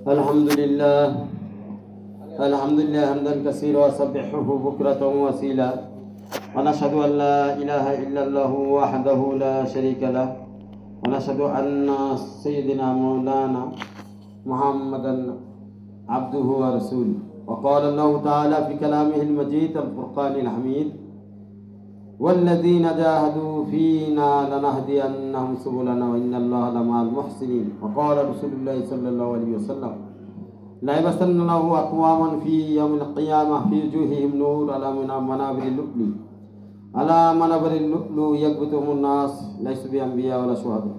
الحمد لله حمدا كثيرا وسبحه بكرة وأصيلا ونشهد أن لا إله إلا الله وحده لا شريك له ونشهد أن سيدنا مولانا محمدا عبده ورسوله وقال الله تعالى في كلامه المجيد الفرقان الحميد والذين جاهدوا فينا لنهدينهم سبلنا وإن الله لمع المحسنين وقال رسول الله صلى الله عليه وسلم لا يمسن له أقواما في يوم القيامة في وجوههم نور على منابر اللؤلؤ على منابر اللؤلؤ يكبتهم الناس ليسوا بأنبياء ولا شهداء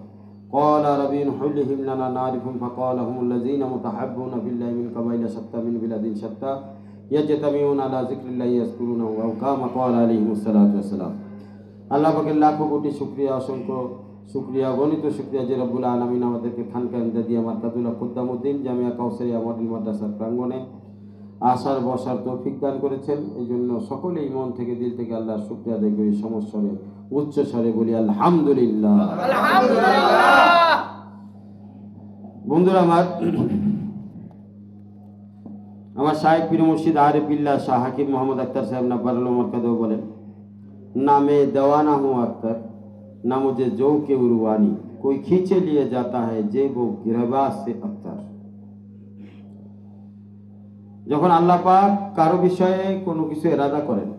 قال ربي حلهم لنا نعرفهم فقال هم الذين متحبون بالله من قبائل شتى من بلاد شتى يجتمعون على ذكر الله يذكرونه أو كما قال عليه الصلاة والسلام আল্লাহ পাকের লাখো কোটি শুকরিয়া, অসংখ্য শুকরিয়া, গণিত শুকরিয়া যে রব্বুল আলামিন আমাদেরকে খানকা ইমদাদিয়া মারকাতুল্লাহ খুদ্দামউদ্দিন জামিয়া কাউসারিয়া মডেল মাদ্রাসার প্রাঙ্গণে আসার বসার তৌফিক দান করেছেন। এই জন্য সকলেই মন থেকে দিল থেকে আল্লাহর শুকরিয়া আদায় করি, সমস্বরে উচ্চ স্বরে বলি আলহামদুলিল্লাহ। বন্ধুরা আমার শায়েখ পীর মুর্শিদ আরিফ বিল্লাহ শাহ হাকিম মোহাম্মদ আক্তার সাহেব নব্বারুল মরকাদও বলেন, नामे दवाना हूँ अख्तर ना मुझे जो के उर्वानी कोई खींचे लिए जाता है जेबो गिरबाज से अख्तर। যখন আল্লাহ পাক কারো বিষয়ে কোনো কিছু ইরাদা করেন,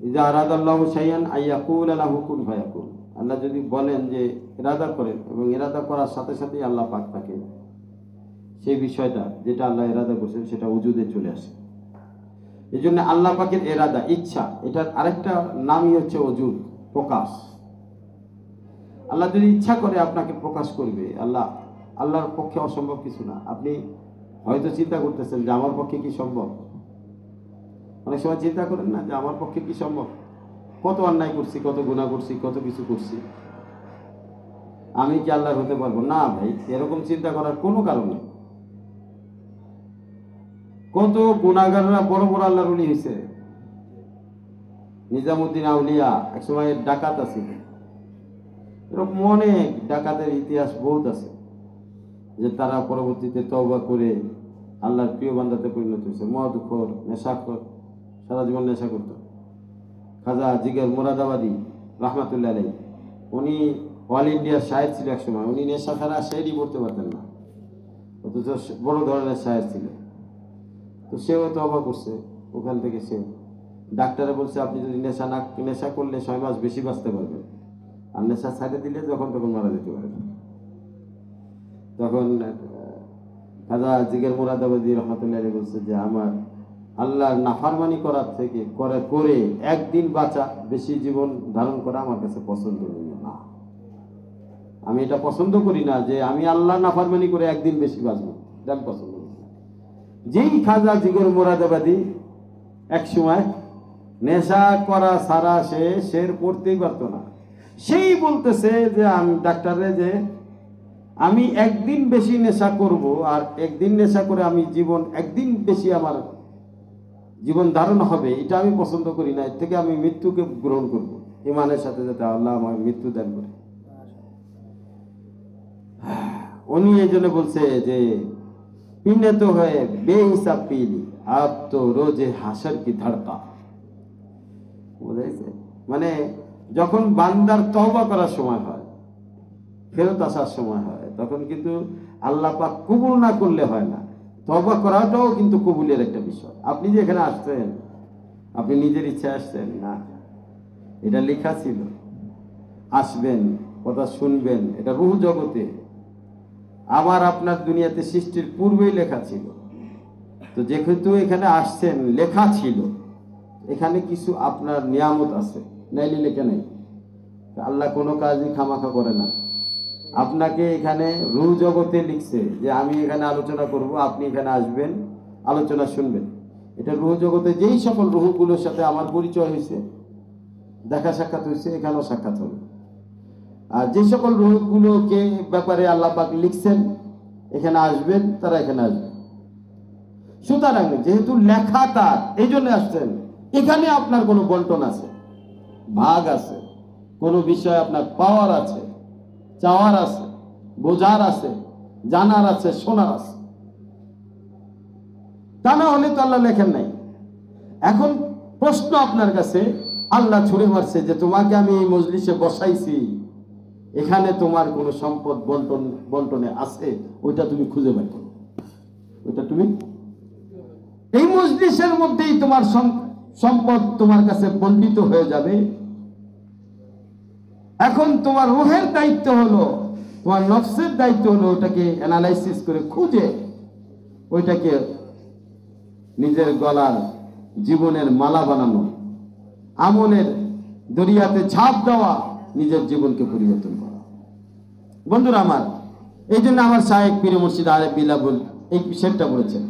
ইজা আরাদাল্লাহু শাইআন আইয়াকুল লাহু কুন ফায়াকুন, আল্লাহ যদি বলেন যে ইরাদা করেন এবং ইরাদা করার সাথে সাথেই আল্লাহ পাক তাকে সেই বিষয়টা যেটা আল্লাহ ইরাদা করেছেন সেটা ওজুদে চলে আসে। এই জন্য আল্লাহ পাকের ইরাদা, ইচ্ছা, এটার আরেকটা নামই হচ্ছে ওজুদ, প্রকাশ। আল্লাহ যদি ইচ্ছা করে আপনাকে প্রকাশ করবে, আল্লাহর পক্ষে অসম্ভব কিছু না। আপনি হয়তো চিন্তা করতেছেন যে আমার পক্ষে কি সম্ভব, অনেক সময় চিন্তা করেন না যে আমার পক্ষে কি সম্ভব, কত অন্যায় করছি, কত গুনাহ করছি, কত কিছু করছি, আমি কি আল্লাহর হতে পারবো? না ভাই, এরকম চিন্তা করার কোনো কারণ নেই। কত গুনাহগাররা বড় বড় আল্লাহর ওলি হয়েছে। নিজামুদ্দিন আউলিয়া একসময় ডাকাত আছিল, এরকম অনেক ডাকাতের ইতিহাস বহুত আছে যে তারা পরবর্তীতে তওবা করে আল্লাহর প্রিয় বান্দাতে পরিণত হয়েছে। মদখোর, নেশাখোর, সারা জীবন নেশা করত। খাজা জিগর মুরাদাবাদী রহমাতুল্লাহ আলাইহি, উনি অল ইন্ডিয়ার শায়ের ছিল একসময়। উনি নেশা ছাড়া শেরই পড়তে পারতেন না, অথচ বড় ধরনের শায়ের ছিল। তো সেও তওবা করছে, ওখান থেকে সে ডাক্তারে বলছে আপনি যদি নেশা করলে 6 মাস বেশি বাঁচতে পারবেন, আর নেশা ছাড়ে দিলে যখন তখন মারা যেতে পারবেন। তখন খাজা জিগর মুরাদাবাদী রহমাতুল্লাহ আলাইহি বলছে যে আমার আল্লাহর নাফরমানি করার থেকে করে একদিন বাঁচা, বেশি জীবন ধারণ করা আমার কাছে পছন্দনীয় না। আমি এটা পছন্দ করি না যে আমি আল্লাহর নাফরমানি করে একদিন বেশি বাঁচবো, এটা আমি পছন্দ করি না। যেই খাজা জিগর মুরাদাবাদী এক সময় নেশা করা সারা সে শের পড়তেই পারতো না, সেই বলতেছে যে আমি ডাক্তারে যে আমি একদিন বেশি নেশা করব, আর একদিন নেশা করে আমি একদিন বেশি আমার জীবন ধারণ হবে, এটা আমি পছন্দ করি না। এর থেকে আমি মৃত্যুকে গ্রহণ করব ইমানের সাথে, যাতে আল্লাহ আমার মৃত্যু দান করে। উনি এই জন্য বলছে যে पीने तो है बेहिसाब पीली अब तो रोजे हाशर की धड़का। বুঝাইছে? মানে যখন বান্দার তওবা করার সময় হয়, ফেরত আসার সময় হয়, তখন কিন্তু আল্লাহ পাক কবুল না করলে হয় না। তওবা করাটাও কিন্তু কবুলের একটা বিষয়। আপনি যে এখানে আসছেন, আপনি নিজের ইচ্ছা আসছেন না, এটা লেখা ছিল। আসবেন, কথা শুনবেন, এটা রূহ জগতে আবার আপনার দুনিয়াতে সৃষ্টির পূর্বেই লেখা ছিল। তো যেহেতু এখানে আসছেন, লেখা ছিল, এখানে কিছু আপনার নিয়ামত আছে, নাইলে লেখা নেই। আল্লাহ কোনো কাজই খামাখা করে না। আপনাকে এখানে রূহ জগতে লিখছে যে আমি এখানে আলোচনা করব, আপনি এখানে আসবেন, আলোচনা শুনবেন। এটা রূহ জগতে যেই সকল রূহগুলোর সাথে আমার পরিচয় হয়েছে, দেখা সাক্ষাৎ হয়েছে, এখানেও সাক্ষাৎ হবে। আর যে সকল রূহগুলোকে ব্যাপারে আল্লাহ পাক লিখছেন এখানে আসবেন, তারা এখানে আসবেন। সুতরাং যেহেতু লেখা তার, এই জন্য আসছেন। এখানে আপনার কোনো বন্টন আছে, ভাগ আছে, কোনো বিষয় আপনার পাওয়ার আছে, চাওয়ার আছে, বোঝার আছে, জানার আছে, শোনার আছে, তা না হলে তো আল্লাহ লেখেন নাই। এখন প্রশ্ন আপনার কাছে, আল্লাহ ছুড়ে মারছে যে তোমাকে আমি এই মজলিসে বসাইছি, এখানে তোমার কোনো সম্পদ বন্টনে আছে, ওইটা তুমি খুঁজে বের করো। ওইটা তুমি এই মজলিসের মধ্যেই তোমার সম্পদ তোমার কাছে বন্টিত হয়ে যাবে। এখন তোমার রূহের দায়িত্ব হলো, তোমার নফসের দায়িত্ব হলো ওটাকে অ্যানালাইসিস করে খুঁজে ওইটাকে নিজের গলার জীবনের মালা বানানো, আমলের দরিয়াতে ঝাঁপ দেওয়া, নিজের জীবনকে পরিবর্তন করা। বন্ধুরা আমার, এই জন্য আমার শায়েখ পীর মুর্শিদ আরিফ বিল্লাহ এই শেরটা বলেছেন,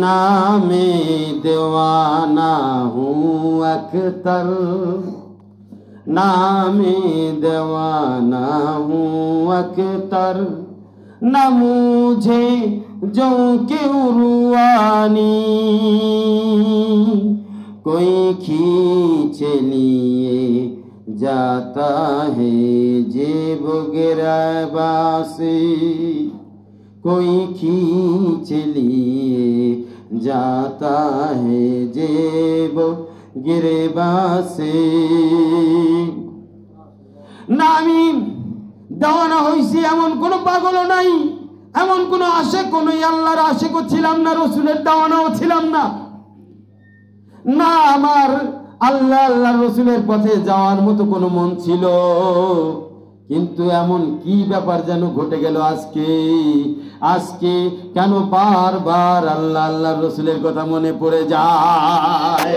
নামে দেওয়ানা হুঁ আখতার, नामे दीवाना हूँ अख्तर, न मुझे जो के रुआनी, कोई खींच लिए जाता है जेब गिरबासे, कोई खींच लिए जाता है जेब गिरबासे। না আমি দেওয়ানা হইছি এমন কোন পাগলও নাই, এমন কোন আশেক নই, আল্লাহর আশেকও ছিলাম না, রসুলের দেওয়ানাও ছিলাম না। না আমার আল্লাহর রসুলের পথে যাওয়ার মতো কোনো মন ছিল, কিন্তু এমন কি ব্যাপার যেন ঘটে গেল আজকে কেন বারবার আল্লাহর রসুলের কথা মনে পড়ে যায়।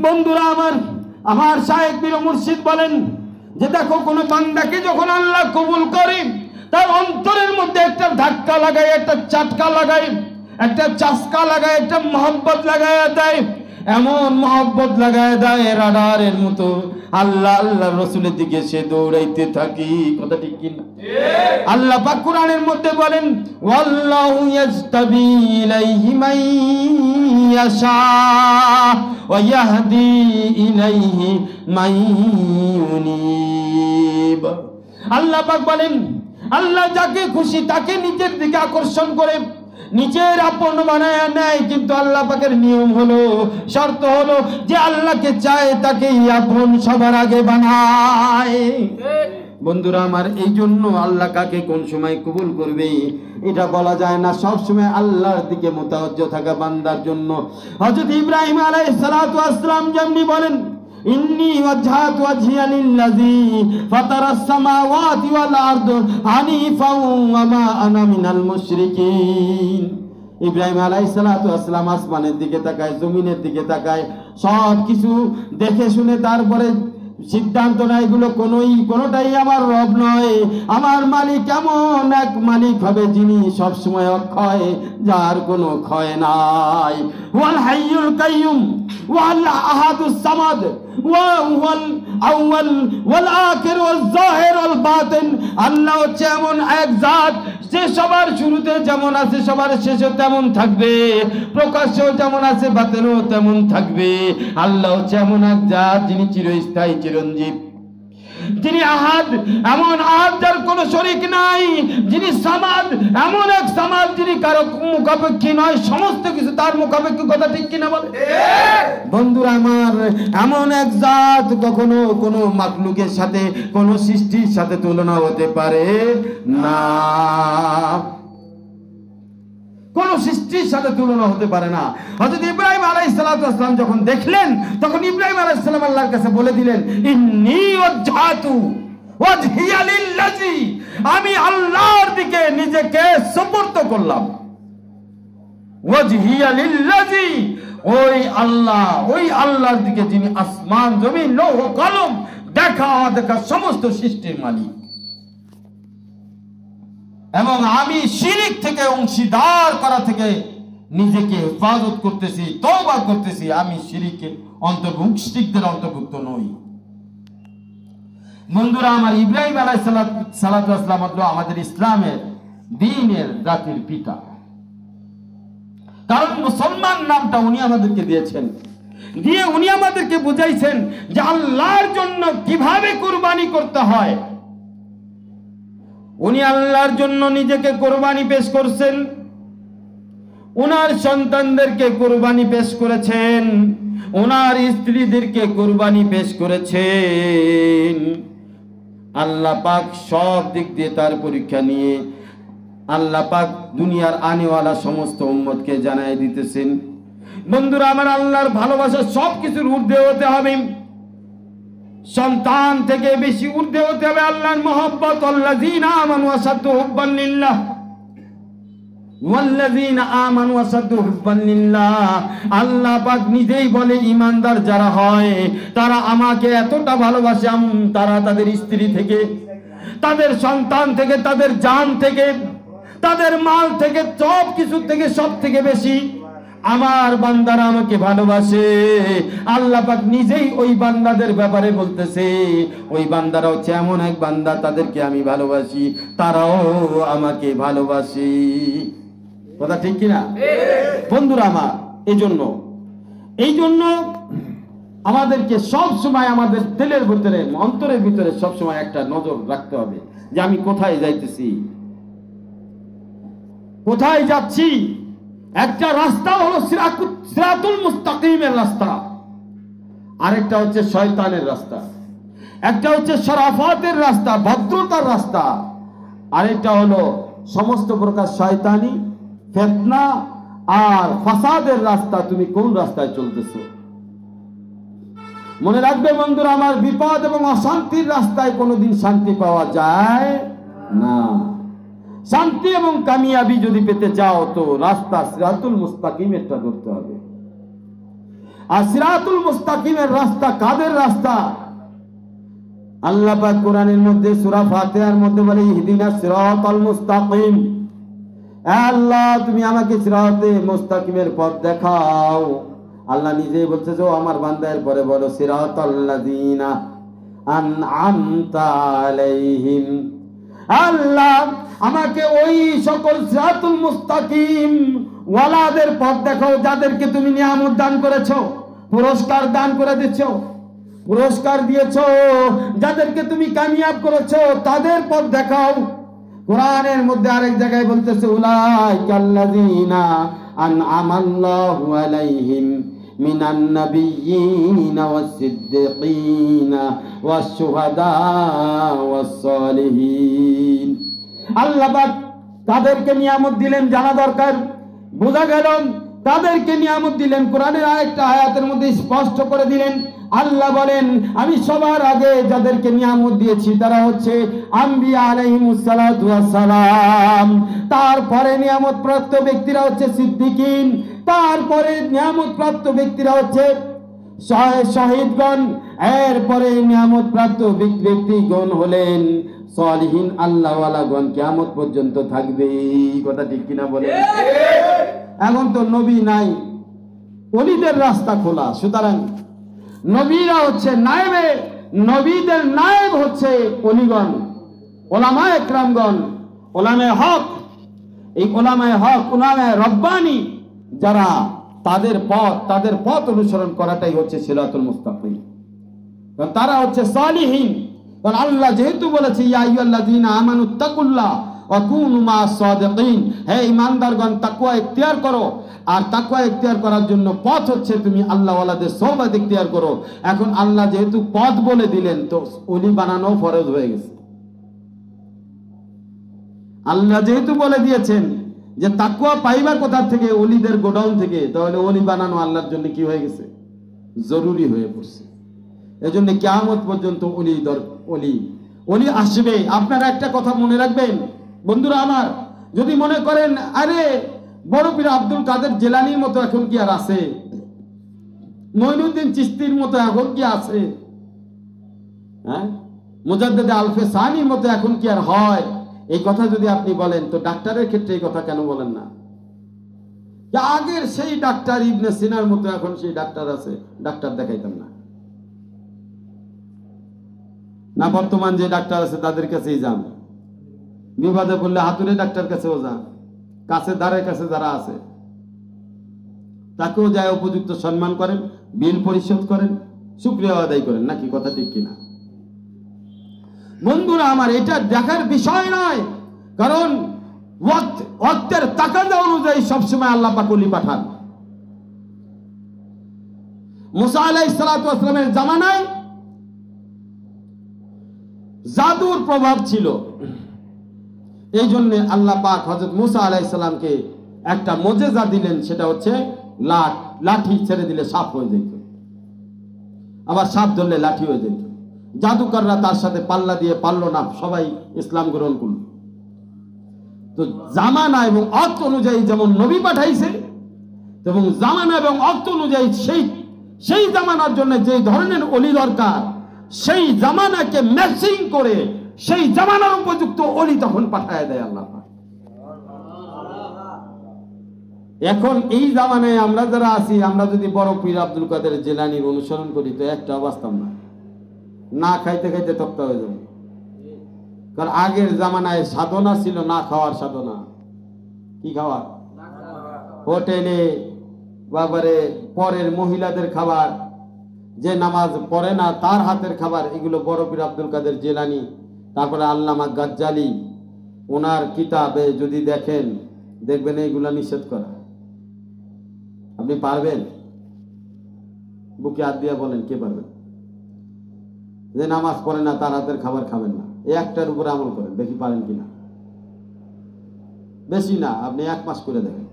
বন্ধুরা আমার শায়েখ পীর মুর্শিদ বলেন যে দেখো, কোন বান্দাকে যখন আল্লাহ কবুল করে, তার অন্তরের মধ্যে একটা ধাক্কা লাগায়, একটা চাটকা লাগায়, একটা চাস্কা লাগায়, একটা মহব্বত লাগায় দেয়, এমন মহব্বত লাগায় দেয় রাডারের মতো, আল্লাহ রসুলের দিকে সে দৌড়াইতে থাকি। কথা ঠিক কিনা? আল্লাহ পাক কুরআনের মধ্যে বলেন, ওয়াল্লাহু ইয়াজতাবি ইলাইহি মান ইয়াশা ওয়া ইয়াহদি ইলাইহি মান ইউনিব। আল্লাহ পাক বলেন, আল্লাহ যাকে খুশি তাকে নিজের দিকে আকর্ষণ করে নিজের আপন বানায় নেয়, কিন্তু আল্লাহ পাকের নিয়ম হলো, শর্ত হলো যে আল্লাহকে চায় তাকেই আপন সবার আগে বানায়। বন্ধুরা আমার, এই জন্য আল্লাহ কাকে কোন সময় কবুল করবে এটা বলা যায় না। সব সময় আল্লাহর দিকে মুতাওয়াজ্জহ থাকা বান্দার জন্য। হযরত ইব্রাহিম আলাইহিস সালাতু ওয়াস সালাম যেমনি বলেন, ইন্নী ওয়াজহাতু ওয়াজহিয়া লিল্লাযী ফাতারাস সামাওয়াতি ওয়াল আরদ হানিফাও ওয়া মা আনা মিনাল মুশরিকিন। ইব্রাহিম আলাইহিস সালাতু ওয়াস সালাম আসমানের দিকে তাকায়, জমিনের দিকে তাকায়, সব কিছু দেখে শুনে তারপরে সিদ্ধান্ত নেয় এগুলো কোনোটাই আমার রব নয়, আমার মালিক এমন এক মালিক হবে যিনি সবসময় অক্ষয়, যার কোনো ক্ষয় নাই। ওয়াল হাইয়ুল কাইয়ুম ওয়াল আহাদুস সামাদ ওয়াল আউয়াল ওয়াল আখির ওয়াল যাহির ওয়াল বাতিন। আল্লাহ হচ্ছে এমন এক জাত যে সবার শুরুতে যেমন আছে সবার শেষে তেমন থাকবে, প্রকাশ্যেও যেমন আছে বাতিনেও তেমন থাকবে। আল্লাহ হচ্ছে এমন এক জাত যিনি চিরস্থায়ী, চিরঞ্জীব, যিনি আহাদ, এমন আহাদ যার কোনো শরীক নাই, যিনি সামাদ, এমন এক সামাদ যিনি কারো মুখাপেক্ষী নয়, সমস্ত কিছু তার মুখাপেক্ষী। কথা ঠিক কিনা বলে? বন্ধুরা আমার, এমন এক জাত কখনো কোনো মাখলুকের সাথে, কোনো সৃষ্টির সাথে তুলনা হতে পারে না, কোন সৃষ্টির সাথে তুলনা হতে পারে না। হযরত ইব্রাহিম আলাইহিস সালাতু ওয়াস সালাম যখন দেখলেন, তখন ইব্রাহিম আলাইহিস সালাম আল্লাহর কাছে বলে দিলেন, ইন্নী ওয়াজহাতু ওয়াজহিয়া লিল্লাযী, আমি আল্লাহর দিকে নিজেকে সুপর্দ করলাম। ওয়াজহিয়া লিল্লাযী, ওই আল্লাহর দিকে যিনি আসমান জমিন লৌহ কলম দেখা অদেখা সমস্ত সৃষ্টির মালিক। এবং আমি শিরিক থেকে, অংশীদার করা থেকে নিজেকে হেফাজত করতেছি, তওবা করতেছি। আমি শিরিকের মুশরিকদের অন্তর্ভুক্ত নই। বন্ধুরা আমার, ইব্রাহিম আলাইহিস সালাতু ওয়াস সালাম হলো আমাদের ইসলামের দ্বীনের জাতির পিতা। কারণ মুসলমান নামটা উনি আমাদেরকে দিয়েছেন, দিয়ে উনি আমাদেরকে বুঝাইছেন যে আল্লাহর জন্য কিভাবে কুরবানি করতে হয়। উনি আল্লাহর জন্য নিজেকে কোরবানি পেশ করছেন, ওনার সন্তানদেরকে কোরবানি পেশ করেছেন, ওনার স্ত্রীদেরকে কোরবানি পেশ করেছেন। আল্লাহ পাক সব দিক দিয়ে তার পরীক্ষা নিয়ে আল্লাহ পাক দুনিয়ার আনেওয়ালা সমস্ত উম্মতকে জানাই দিতেছেন, বন্ধুরা আমার, আল্লাহর ভালোবাসা সব কিছুর ঊর্ধ্বে হতে হবে। সন্তান থেকে বেশি ঊর্ধ্বে হতে হবে আল্লাহর মহব্বত। আল্লাযীনা আমানু আশাদ্দু হুব্বান লিল্লাহ ওয়াল্লাযীনা আমানু আশাদ্দু হুব্বান লিল্লাহ। আল্লাহ পাক নিজেই বলে, ঈমানদার যারা হয় তারা আমাকে এতটা ভালোবাসে, তারা তাদের স্ত্রী থেকে, তাদের সন্তান থেকে, তাদের জান থেকে, তাদের মাল থেকে, সব কিছু থেকে, সব থেকে বেশি আমার বান্দারা আমাকে ভালোবাসে। আল্লাহ পাক নিজেই ওই বান্দাদের ব্যাপারে বলতেছে, ওই বান্দারা হচ্ছে এমন এক বান্দা, তাদেরকে আমি ভালোবাসি, তারাও আমাকে ভালোবাসে। কথা ঠিক কিনা বন্ধুরা আমার? এই জন্য আমাদেরকে সব সময় আমাদের দিলের ভিতরে, অন্তরের ভিতরে সব সময় একটা নজর রাখতে হবে যে আমি কোথায় যাইতেছি, কোথায় যাচ্ছি। একটা রাস্তা হলো সিরাতুল মুস্তাকিমের রাস্তা, আরেকটা হচ্ছে শয়তানের রাস্তা। একটা হচ্ছে শরাফাতের রাস্তা, ভদ্রতার রাস্তা, আরেকটা হলো সমস্ত প্রকার শয়তানি, ফিতনা আর ফাসাদের রাস্তা। তুমি কোন রাস্তায় চলতেছো? মনে রাখবে বন্ধুরা আমার, বিপদ এবং অশান্তির রাস্তায় কোনোদিন শান্তি পাওয়া যায় না। শান্তি এবং কামিয়াবি যদি পেতে চাও তো রাস্তা সিরাতুল মুস্তাকিমেরটা ধরতে হবে। আর সিরাতুল মুস্তাকিমের রাস্তা কাদের রাস্তা? আল্লাহ পাক কোরআনের মধ্যে সূরা ফাতিহার মধ্যে বলে, ইহদিনাস সিরাতাল মুস্তাকিম। আল্লাহ তুমি আমাকে সিরাতে মুস্তাকিমের পথ দেখাও। আল্লাহ নিজেই বলছে যে আমার বান্দার পরে বলো, সিরাতাল্লাযীনা আনআমতা আলাইহিম। আল্লাহ আমাকে ওই সকল সিরাতুল মুস্তাকিম ওয়ালাদের পথ দেখাও, যাদেরকে তুমি নিয়ামত দান করেছো, পুরস্কার দান করে দিয়েছো, পুরস্কার দিয়েছো, যাদেরকে তুমি কামিয়াব করেছো, তাদের পথ দেখাও। কোরআনের মধ্যে আরেক জায়গায় বলতেছে, উলাইকাল্লাযীনা আনআমাল্লাহু আলাইহিম মিনান নাবিয়্যিনা ওয়াস-সিদ্দীকিনা ওয়াশ-শুহাদা ওয়াস-সালিহিন। আল্লাহ পাক তাদেরকে নিয়ামত দিলেন, জানা দরকার, বোঝা গেল তাদেরকে নিয়ামত দিলেন। কোরআনের আরেকটা আয়াতের মধ্যে স্পষ্ট করে দিলেন, আল্লাহ বলেন আমি সবার আগে যাদেরকে নিয়ামত দিয়েছি তারা হচ্ছে আম্বিয়া আলাইহিমুস সালাতু ওয়াস সালাম, তারপরে নিয়ামত প্রাপ্ত ব্যক্তিরা হচ্ছে সিদ্দিকিন, তারপরে নিয়ামত প্রাপ্ত ব্যক্তিরা হচ্ছে শহীদগণ, এরপরে নিয়ামত প্রাপ্ত ব্যক্তিগণ হলেন সালিহিন, আল্লাহওয়ালাগণ। কিয়ামত পর্যন্ত থাকবে। কথা ঠিক কিনা বলে? এখন তো নবী নাই, ওলিদের রাস্তা খোলা। সুতরাং নবীরা হচ্ছে নায়েবে, নবীদের নায়েব হচ্ছে ওলিগণ, ওলামায়ে একরামগণ, ওলামায়ে হক। এই ওলামায়ে হক, ওলামায়ে রব্বানি যারা, তাদের পথ অনুসরণ করাটাই হচ্ছে সিরাতুল মুস্তাকিম। তারা হচ্ছে সালিহিন। কারণ আল্লাহ যেহেতু বলেছে, ইয়া আইয়ুহাল্লাযীনা আমানুত্তাকুল্লাহ ওয়া কুনু মা'আস সাদিকিন, হে ঈমানদারগণ তাকওয়া ইখতিয়ার করো। আর তাকওয়া ইখতিয়ার করার জন্য পথ হচ্ছে তুমি আল্লাহওয়ালাদের সোহবত ইখতিয়ার করো। এখন আল্লাহ যেহেতু পথ বলে দিলেন, তো ওলি বানানো ফরজ হয়ে গেছে। আল্লাহ যেহেতু বলে দিয়েছেন যে তাকওয়া পাইবা কোথা থেকে, ওলিদের গোডাউন থেকে, তাহলে ওলি বানানো আল্লাহর জন্য কি হয়ে গেছে? জরুরি হয়ে পড়ছে। এজন্য কিয়ামত পর্যন্ত ওলি আসবে। আপনারা একটা কথা মনে রাখবেন বন্ধুরা আমার, যদি মনে করেন আরে বড় পীর আব্দুল কাদের জিলানীর মতো এখন কি আর আছে, মঈনুদ্দিন চিশতির মতো এখন কি আছে, হ্যাঁ, মুজাদ্দেদে আলফে সানির মতো এখন কি আর হয়, এই কথা যদি আপনি বলেন, তো ডাক্তারের ক্ষেত্রে এই কথা কেন বলেন না? আগের সেই ডাক্তার ইবনে সিনার মতো এখন সেই ডাক্তার আছে, ডাক্তার দেখাইতাম না। না বর্তমান যে ডাক্তার আছে তাদের কাছেই যান, বিবাদে পড়লে হাতুড়ে ডাক্তার কাছেও যান, কাছে দ্বারের কাছে যারা আছে তাকেও যায় উপযুক্ত সম্মান করেন, বিল পরিশোধ করেন, শুকরিয়া আদায় করেন, নাকি? কথা ঠিক কিনা? বন্ধুরা আমার, এটা দেখার বিষয় নয়, কারণ ওয়াক্তের তাকাদা অনুযায়ী সবসময় আল্লাহ পাক ওলি পাঠান। মুসা আলাইহিস সালাতু ওয়াস সালামের জামানায় জাদুর প্রভাব ছিল, এই জন্য আল্লাহ পাক হযরত মুসা আলাইহিস সালামকে একটা মুজিজা দিলেন, সেটা হচ্ছে লাঠি ছেড়ে দিলে সাপ হয়ে যেত, আবার সাপ ধরলে লাঠি হয়ে যেত। জাদুকররা তার সাথে পাল্লা দিয়ে পারল না, সবাই ইসলাম গ্রহণ করল। তো জামানা এবং অর্থ অনুযায়ী যেমন নবী পাঠাইছে, এবং জামানা এবং অর্থ অনুযায়ী সেই জামানার জন্য যে ধরনের ওলি দরকার, সেই জামানাকে ম্যাচিং করে সেই জামানার উপযুক্ত ওলি তখন পাঠায় দেয় আল্লাহ। এখন এই জামানায় আমরা যারা আছি, আমরা যদি বড় পীর আব্দুল কাদের জিলানীর অনুসরণ করি তো একটা অবস্থা না খাইতে খাইতে তক্তা হয়ে যাবে। কারণ আগের জামানায় সাধনা ছিল না খাওয়ার সাধনা। কি খাওয়া? হোটেলে বাবারে পরের মহিলাদের খাবার, যে নামাজ পড়ে না তার হাতের খাবার, এগুলো বড় পীর আব্দুল কাদের জিলানী, তারপরে আল্লামা গাজ্জালি, ওনার কিতাবে যদি দেখবেন এইগুলা নিষেধ করা। আপনি পারবেন? বুকে হাত দিয়ে বলেন কে পারবেন? যে নামাজ পড়ে না তার হাতের খাবার খাবেন না, এই একটার উপরে আমল করেন, দেখি পারেন কিনা। বেশি না, আপনি 1 মাস করে দেখেন।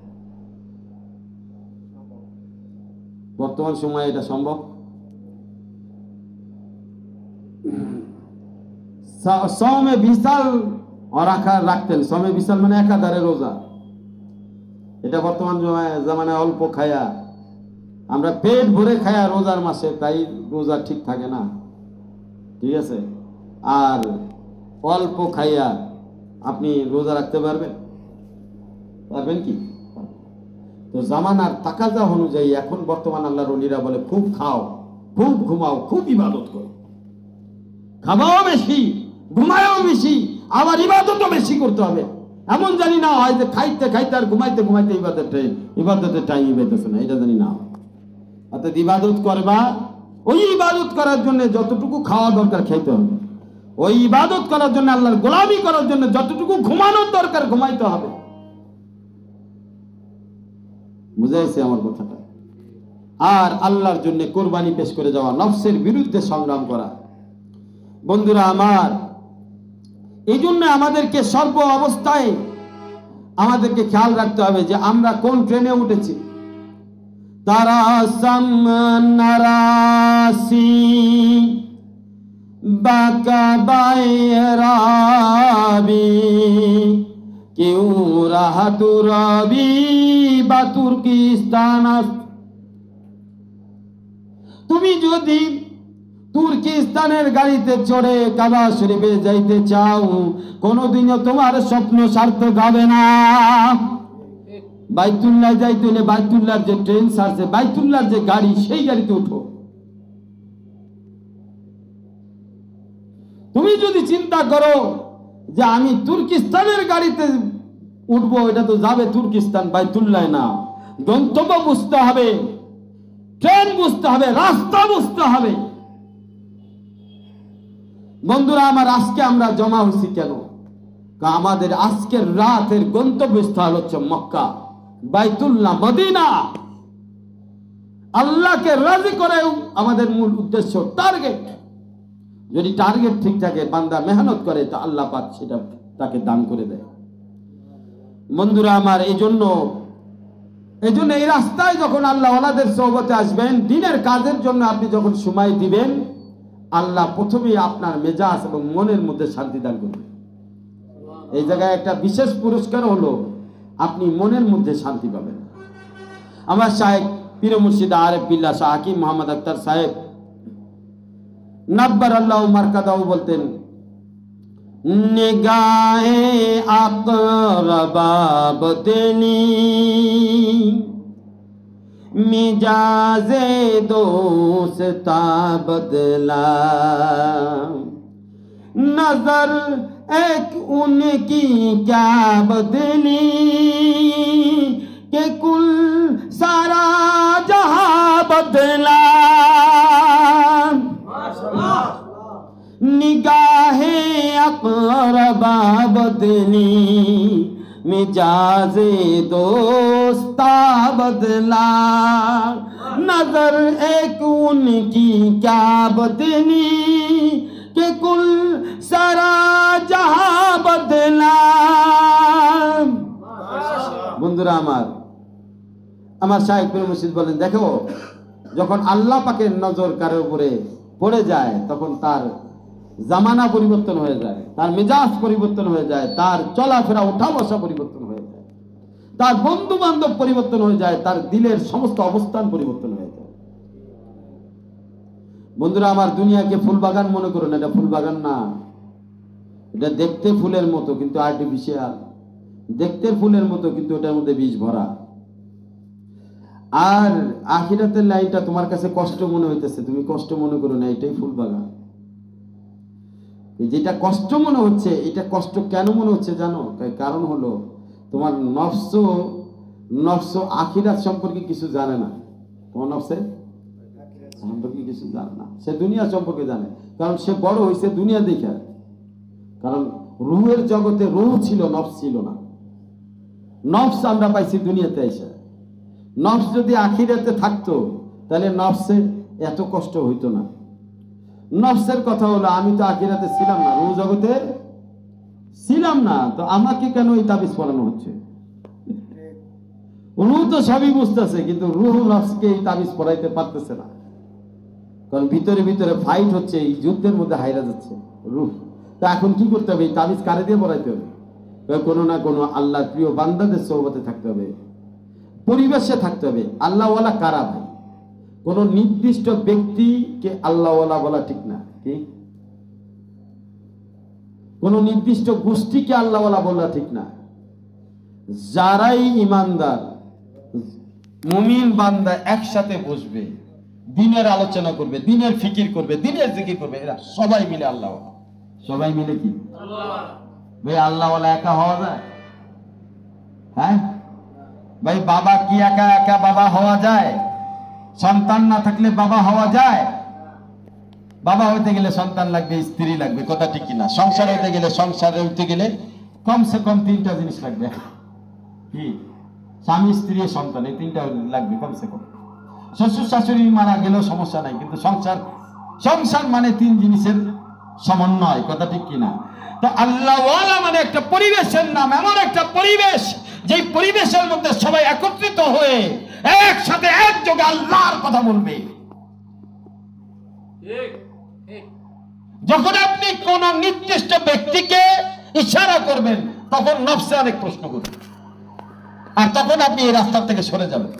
বর্তমান সময়ে এটা সম্ভব? সৌমে বিশাল রাখতেন, সৌমে বিশাল মানে একাধারে রোজা। এটা বর্তমান জামানায় অল্প খায়া, আমরা পেট ভরে খায়া রোজার মাসে, তাই রোজা ঠিক থাকে না, ঠিক আছে? আর অল্প খাইয়া আপনি রোজা রাখতে পারবেন কি? তো জামানার তাকাজা অনুযায়ী এখন বর্তমান আল্লাহর ওলিরা বলে খুব খাও, খুব ঘুমাও, খুব ইবাদত করো। খাওয়াও বেশি, ঘুমায়ও বেশি, আবার ইবাদতও বেশি করতে হবে। এমন জানি না হয় যে খাইতে খাইতে আর ঘুমাইতে ঘুমাইতে ইবাদতের টাইম পেতেছে না, এটা জানি না। অর্থাৎ ইবাদত করবা, ওই ইবাদত করার জন্য যতটুকু খাওয়া দরকার খাইতে হবে, ওই ইবাদত করার জন্য, আল্লাহর গোলামি করার জন্য যতটুকু ঘুমানোর দরকার ঘুমাইতে হবে। বুঝাইছে আমার কথাটা? আর আল্লাহর জন্য কোরবানি পেশ করে যাওয়া, নফসের বিরুদ্ধে সংগ্রাম করা। বন্ধুরা আমার, এই জন্য আমাদেরকে সর্ব অবস্থায় আমাদেরকে খেয়াল রাখতে হবে যে আমরা কোন ট্রেনে উঠেছি। তারা সামনারাসি বাকা বাইরাবি কেউ রাহাতুরাবি বা তুর্কিস্তান। তুমি যদি তুর্কিস্তানের গাড়িতে চড়ে কাবা শরীফে যাইতে চাও, কোনোদিনও তোমার স্বপ্ন সার্থক হবে না। বাইতুল্লাহ যাইতে হলে বাইতুল্লাহর যে ট্রেন ছাড়ছে, বাইতুল্লাহর যে গাড়ি, সেই গাড়িতে উঠো। তুমি যদি চিন্তা করো যে আমি তুর্কিস্তানের গাড়িতে উঠবো, এটা তো যাবে তুর্কিস্তান, বাইতুল্লাহ না। গন্তব্য বুঝতে হবে, ট্রেন বুঝতে হবে, রাস্তা বুঝতে হবে। বন্ধুরা আমার, আজকে আমরা জমা হয়েছি কেন? আমাদের আজকের রাতের গন্তব্যস্থল হচ্ছে মক্কা, বাইতুল্লাহ, মদিনা। আল্লাহকে রাজি করে আমাদের মূল উদ্দেশ্য, টার্গেট। যদি টার্গেট ঠিক থাকে, বান্দা মেহনত করে, তা আল্লাহ পাক সেটা তাকে দান করে দেয়। বন্ধুরা আমার, এই জন্য এই রাস্তায় যখন আল্লাহ ওয়ালাদের সোহবতে আসবেন, দিনের কাজের জন্য আপনি যখন সময় দিবেন, আল্লাহ প্রথমেই আপনার মেজাজ এবং মনের মধ্যে শান্তি দান করবেন। এই জায়গায় একটা বিশেষ পুরস্কার হলো আপনি মনের মধ্যে শান্তি পাবেন। আমার শায়েখ পীর মুর্শিদ আরেফ বিল্লাহ শাহ হাকিম মোহাম্মদ আখতার সাহেব নব্বর আল্লাহ মারকাদাও বলতেন, নিগাহে আকরবা বদলি मिजाजे दोस्ता बदला, नजर एक उनकी क्या बदली के कुल सारा जहां बदला। निगाहे बदली मिजाजे दोस्ता बदला नजर एक उनकी क्या बदली कि कुल सारा जहां बदला। বন্ধুরা আমার শাইখ পীর মুর্শিদ বলেন, দেখো যখন আল্লাহ পাকের নজর কারোর উপরে পড়ে যায় তখন তার জামানা পরিবর্তন হয়ে যায়, তার মেজাজ পরিবর্তন হয়ে যায়, তার চলাফেরা ওঠা বসা পরিবর্তন হয়ে যায়, তার বন্ধু বান্ধব পরিবর্তন হয়ে যায়, তার দিলের সমস্ত অবস্থান পরিবর্তন হয়ে যায়। বন্ধুরা আমার, দুনিয়াকে ফুল বাগান মনে করুন, এটা ফুল বাগান না, এটা দেখতে ফুলের মতো কিন্তু আর্টিফিশিয়াল, দেখতে ফুলের মতো কিন্তু ওটার মধ্যে বীজ ভরা। আর আখিরাতের লাইনটা তোমার কাছে কষ্ট মনে হইতেছে, তুমি কষ্ট মনে করো না, এটাই ফুল বাগান। যেটা কষ্ট মনে হচ্ছে, এটা কষ্ট কেন মনে হচ্ছে জানো? কারণ হলো তোমার নফস আখিরাত সম্পর্কে কিছু জানে না, তোমার নফসে সম্পর্কে কিছু জানে না, সে দুনিয়া সম্পর্কে জানে, কারণ সে বড় হয়েছে দুনিয়া দেখে। কারণ রুহের জগতে রুহ ছিল, নফস ছিল না। নফস আমরা পাইছি দুনিয়াতে এসে। নফস যদি আখিরাতে থাকতো তাহলে নফসে এত কষ্ট হইতো না। নফসের কথা হলো, আমি তো আখিরাতে ছিলাম না, রুহ জগতে ছিলাম না, তো আমাকে কেন এই তাবিজ পড়ানো হচ্ছে? রুহ তো সবই বুঝতেছে, কিন্তু রুহ নফসকে এই তাবিজ পড়াইতে পারতেছে না, কারণ ভিতরে ভিতরে ফাইট হচ্ছে, এই যুদ্ধের মধ্যে হাইরা যাচ্ছে রুহ। তো এখন কি করতে হবে? এই তাবিজ কারে দিয়ে পড়াইতে হবে? কোনো না কোনো আল্লাহর প্রিয় বান্দাদের সোহবতে থাকতে হবে, পরিবেশে থাকতে হবে। আল্লাহওয়ালা কারা ভাই? কোন নির্দিষ্ট ব্যক্তিকে আল্লাহওয়ালা বলা ঠিক না, কি কোন নির্দিষ্ট গোষ্ঠীকে আল্লাহওয়ালা বলা ঠিক না। যারাই ইমানদার মুমিন বান্দা একসাথে বসবে, দিনের আলোচনা করবে, দিনের ফিকির করবে, দিনের জিকির করবে, এরা সবাই মিলে আল্লাহওয়ালা। সবাই মিলে কি ভাই আল্লাহওয়ালা একা হওয়া যায়? হ্যাঁ ভাই, বাবা কি একা একা বাবা হওয়া যায়? সন্তান না থাকলে বাবা হওয়া যায়? বাবা হইতে গেলে সন্তান লাগবে, স্ত্রী লাগবে, কথা ঠিক কিনা? সংসার হইতে গেলে, সংসারে হইতে গেলে কমসে কম তিনটা জিনিস লাগবে, কি? স্বামী, স্ত্রী, সন্তান, এই তিনটা লাগবে কমসে কম। শ্বশুর শাশুড়ি মারা গেলেও সমস্যা নাই, কিন্তু সংসার মানে তিন জিনিসের সমন্বয়, কথা ঠিক কিনা? তো আল্লাহওয়ালা মানে একটা পরিবেশের নাম, এমন একটা পরিবেশ যে পরিবেশের মধ্যে সবাই একত্রিত হয়ে একসাথে একযোগে আল্লাহর কথা বলবে। যখন আপনি কোন নির্দিষ্ট ব্যক্তিকে ইশারা করবেন তখন নফসে অনেক প্রশ্ন করবে, আর তখন আপনি এই রাস্তা থেকে সরে যাবেন,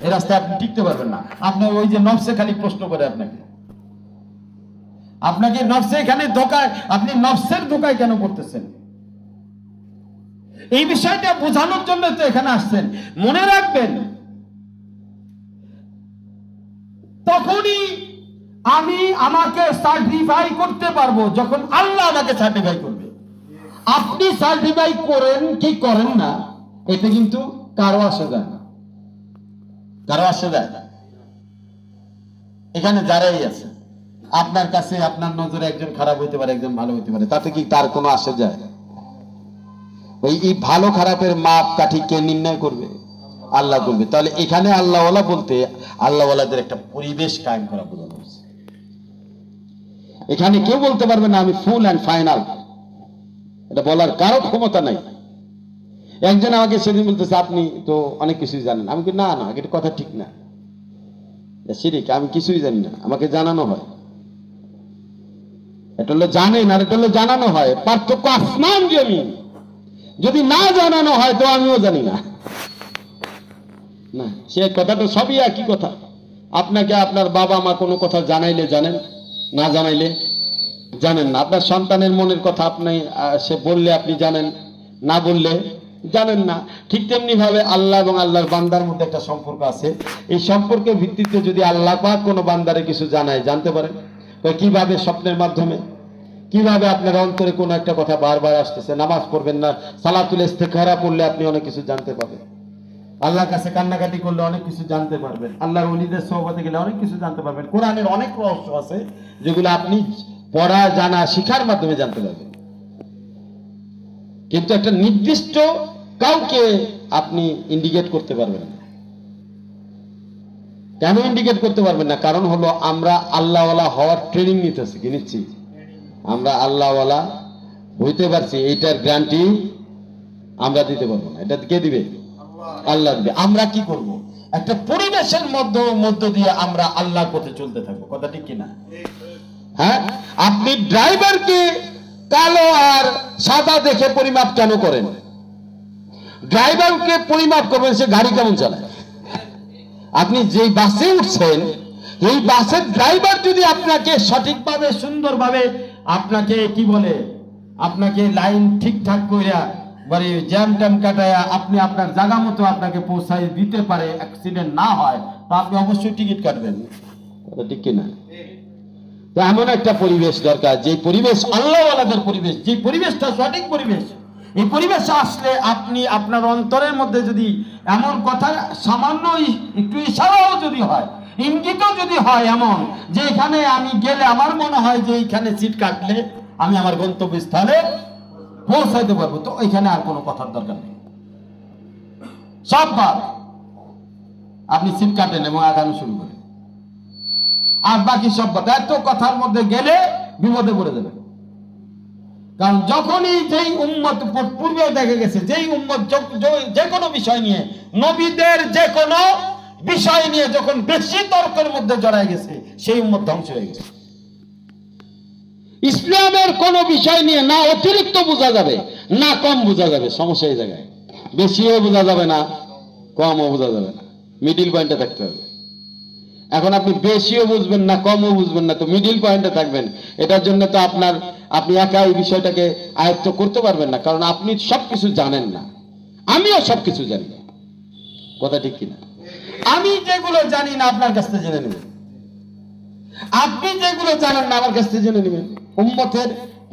এই রাস্তায় আপনি টিকতে পারবেন না। আপনার ওই যে নফসে খালি প্রশ্ন করে আপনাকে নফসে এখানে ধোকায়, আপনি নফসের ধোকায় কেন করতেছেন? এই বিষয়টা বোঝানোর জন্য তো এখানে আসছেন। মনে রাখবেন, তখনই আমি আমাকে সার্টিফাই করতে পারবো যখন আল্লাহ আমাকে সার্টিফাই করবে। আপনি সার্টিফাই করেন কি করেন না, এতে কিন্তু কারো আসে যায় না, কারো আসে যায় না। এখানে যারাই আছে, আপনার কাছে আপনার নজরে একজন খারাপ হইতে পারে, একজন ভালো হইতে পারে, তাতে কি তার কোনো আসে যায়? ওই ভালো খারাপের মাপ কাঠি কে নির্ণয় করবে? আল্লাহ করবে। তাহলে এখানে আল্লাহওয়ালা বলতে আল্লাহওয়ালাদের একটা পরিবেশ কায়েম করা বোঝানো হচ্ছে। এখানে কেউ বলতে পারবে না আমি ফুল অ্যান্ড ফাইনাল, এটা বলার কারো ক্ষমতা নাই। একজন আমাকে সেদিন বলতেছে আপনি তো অনেক কিছুই জানেন। আমি না না, এটা কথা ঠিক না, শিরিক, আমি কিছুই জানি না, আমাকে জানানো হয়। এটা হলো জানেন আর এটা হলো জানানো হয়, পার্থক্য আসমান জমিন। যদি না জানানো হয় তো আমিও জানি না, না সে কথাটা সবই একই কথা। আপনাকে আপনার বাবা মা কোনো কথা জানাইলে জানেন, না জানাইলে জানেন না। আপনার সন্তানের মনের কথা আপনি সে বললে আপনি জানেন, না বললে জানেন না। ঠিক তেমনি ভাবে আল্লাহ এবং আল্লাহর বান্দার মধ্যে একটা সম্পর্ক আছে। এই সম্পর্কের ভিত্তিতে যদি আল্লাহ পাক কোনো বান্দারে কিছু জানায়, জানতে পারেন কিভাবে? স্বপ্নের মাধ্যমে। কিভাবে আপনার অন্তরে কোনো একটা কথা বারবার আসতেছে, নামাজ পড়বেন না, সালাতুল ইস্তিখারা পড়লে আপনি অনেক কিছু জানতে পারবেন। আল্লাহর কাছে কান্নাকাটি করলে অনেক কিছু জানতে পারবেন। আল্লাহর ওলিদের সোহবতে গেলে অনেক কিছু জানতে পারবেন। কোরআনের অনেক রহস্য আছে যেগুলো আপনি পড়া, জানা, শিখার মাধ্যমে জানতে পারবেন। কিন্তু একটা নির্দিষ্ট কাউকে আপনি ইন্ডিকেট করতে পারবেন না। কেন ইন্ডিকেট করতে পারবেন না? কারণ হলো আমরা আল্লাহওয়ালা হওয়ার ট্রেনিং নিতেছি, কি নিচ্ছি? আমরা আল্লাহওয়ালা হইতে পারছি, এইটার গ্যারান্টি আমরা দিতে পারবো না। এটা কে দিবে? আল্লাহ দিবে। আমরা কি করব? একটা পরিবেশের মধ্য দিয়ে আমরা আল্লাহর পথে চলতে থাকবো। কথা ঠিক কিনা? হ্যাঁ, আপনি ড্রাইভারকে কালো আর সাদা দেখে পরিমাপ কেন করেন? ড্রাইভারকে পরিমাপ করবেন সে গাড়ি কেমন চালায়। আপনি যেই বাসে উঠছেন, এই বাসের ড্রাইভার যদি আপনাকে সঠিকভাবে সুন্দরভাবে আপনাকে কি বলে, আপনাকে লাইন ঠিকঠাক কইরা মানে জ্যাম ট্যাম কাটায়া আপনি আপনার জায়গা মতো আপনাকে পৌঁছায় দিতে পারে, অ্যাক্সিডেন্ট না হয়, তো আপনি অবশ্যই টিকিট কাটবেন। ঠিক কিনা? তো এমন একটা পরিবেশ দরকার, যে পরিবেশ আল্লাহওয়ালাদের পরিবেশ, যে পরিবেশটা সঠিক পরিবেশ। এই পরিবেশে আসলে আপনি আপনার অন্তরের মধ্যে যদি এমন কথা সামান্য একটু ইশারাও যদি হয়, ইঙ্গিতও যদি হয় এমন যে এখানে আমি গেলে আমার মনে হয় যে এইখানে সিট কাটলে আমি আমার গন্তব্যস্থলে পৌঁছাইতে পারবো, তো এখানে আর কোনো কথার দরকার নেই, সব বাদ। আপনি সিট কাটেন এবং আগানো শুরু করেন, আর বাকি সব বাদ। এত কথার মধ্যে গেলে বিপদে পড়ে যাবেন। কারণ যখনই যেই উম্মত, পূর্বেও দেখা গেছে, যেই উম্মত যে কোনো বিষয় নিয়ে, নবীদের যে কোনো বিষয় নিয়ে যখন বেশি তর্কের মধ্যে জড়ায় গেছে, সেই উম্মত ধ্বংস হয়ে গেছে। ইসলামের কোন বিষয় নিয়ে না অতিরিক্ত বোঝা যাবে, না কম বোঝা যাবে। সমস্যা এই জায়গায়, বেশিও বোঝা যাবে না, কমও বোঝা যাবে না, মিডিল পয়েন্টে থাকতে হবে। এখন আপনি বেশিও বুঝবেন না, কমও বুঝবেন না, তো মিডিল পয়েন্টে থাকবেন। এটার জন্য তো আপনি একা এই বিষয়টাকে আয়ত্ত করতে পারবেন না, কারণ আপনি সবকিছু জানেন না, আমিও সবকিছু জানি না। কথা ঠিক কিনা? আমি যেগুলো জানি না আপনার কাছ থেকে জেনে নেবেন, আপনি যেগুলো জানেন না আমার কাছ থেকে জেনে নেবেন। উম্মতের